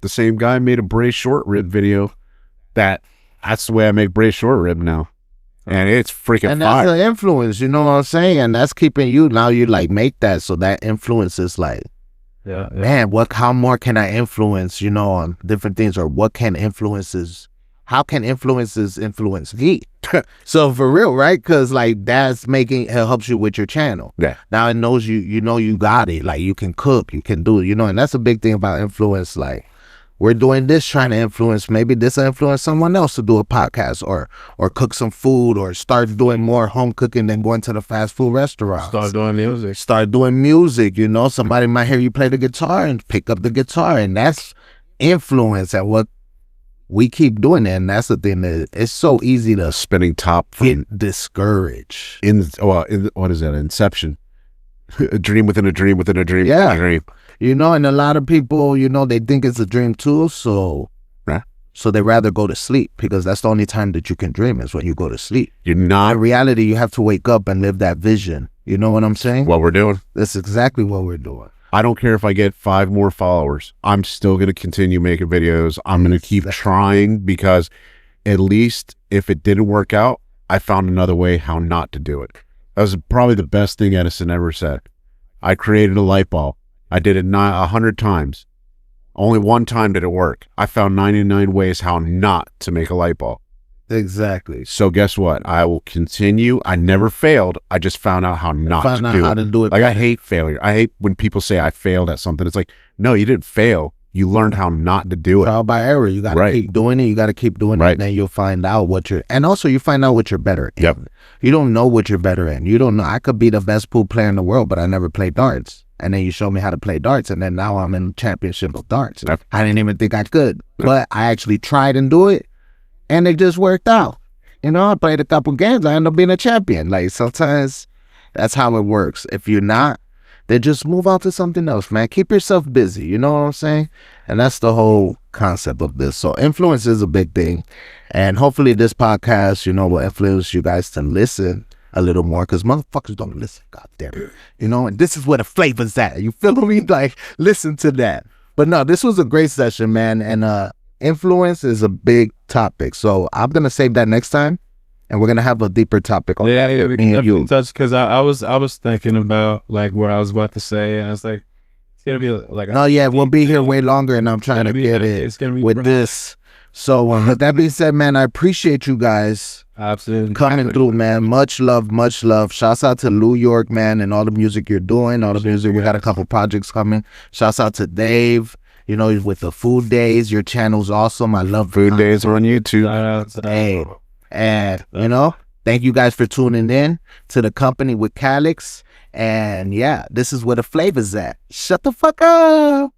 the same guy made a braised short rib video. That's the way I make braised short rib now, and it's freaking and fire. that's an influence, you know what I'm saying? And that's keeping you, now you like make that, so that influence is like, man, how more can I influence, you know, on different things, or how can influences influence me? So for real, right? Because like it helps you with your channel. Yeah. Now it knows you know you got it. Like, you can cook, you can do it, you know, and that's a big thing about influence. Like, we're doing this, trying to influence, maybe this will influence someone else to do a podcast, or cook some food, or start doing more home cooking than going to the fast food restaurants. Start doing music. You know, somebody might hear you play the guitar and pick up the guitar, and that's influence. And what we keep doing that, and that's the thing, that it's so easy to Spinning top get discouraged. What is that? Inception. A dream within a dream within a dream. Yeah. Within a dream. You know, and a lot of people, you know, they think it's a dream too, so they rather go to sleep, because that's the only time that you can dream, is when you go to sleep. You're not. In reality, you have to wake up and live that vision. You know what I'm saying? What we're doing. That's exactly what we're doing. I don't care if I get 5 more followers. I'm still going to continue making videos. I'm going to keep trying, because at least if it didn't work out, I found another way how not to do it. That was probably the best thing Edison ever said. I created a light bulb. I did it 100 times. Only one time did it work. I found 99 ways how not to make a light bulb. Exactly. So guess what? I will continue. I never failed. I just found out how not to do it. Like, I hate failure. I hate when people say I failed at something. It's like, no, you didn't fail. You learned how not to do it. Trial by error. You got to keep doing it. You got to keep doing it. And then you'll find out and also you find out what you're better in. Yep. You don't know what you're better in. You don't know. I could be the best pool player in the world, but I never played darts. And then you show me how to play darts, and then now I'm in championship of darts. Yep. I didn't even think I could, but I actually tried and do it, and it just worked out. You know, I played a couple games, I ended up being a champion. Like, sometimes that's how it works. If you're not, then just move on to something else, man. Keep yourself busy, you know what I'm saying? And that's the whole concept of this. So influence is a big thing, and hopefully this podcast, you know, will influence you guys to listen a little more, because motherfuckers don't listen, goddamn it. You know, and this is where the flavor's at. You feel me? Like, listen to that. But no, this was a great session, man. And influence is a big topic. So I'm gonna save that next time, and we're gonna have a deeper topic on me and you. Because I was thinking about like what I was about to say, and I was like, it's gonna be like, oh yeah, we'll be here way longer, and I'm trying to get it. It's gonna be with this. So with that being said, man, I appreciate you guys. Absolutely. Coming through, man. Much love, much love. Shouts out to New York, man, and all the music you're doing, all the music. We got a couple projects coming. Shouts out to Dave, you know, with the Food Daze. Your channel's awesome. I love Food Daze on YouTube. Hey, and, you know, Thank you guys for tuning in to the company with Calix. And yeah, this is where the flavor's at. Shut the fuck up.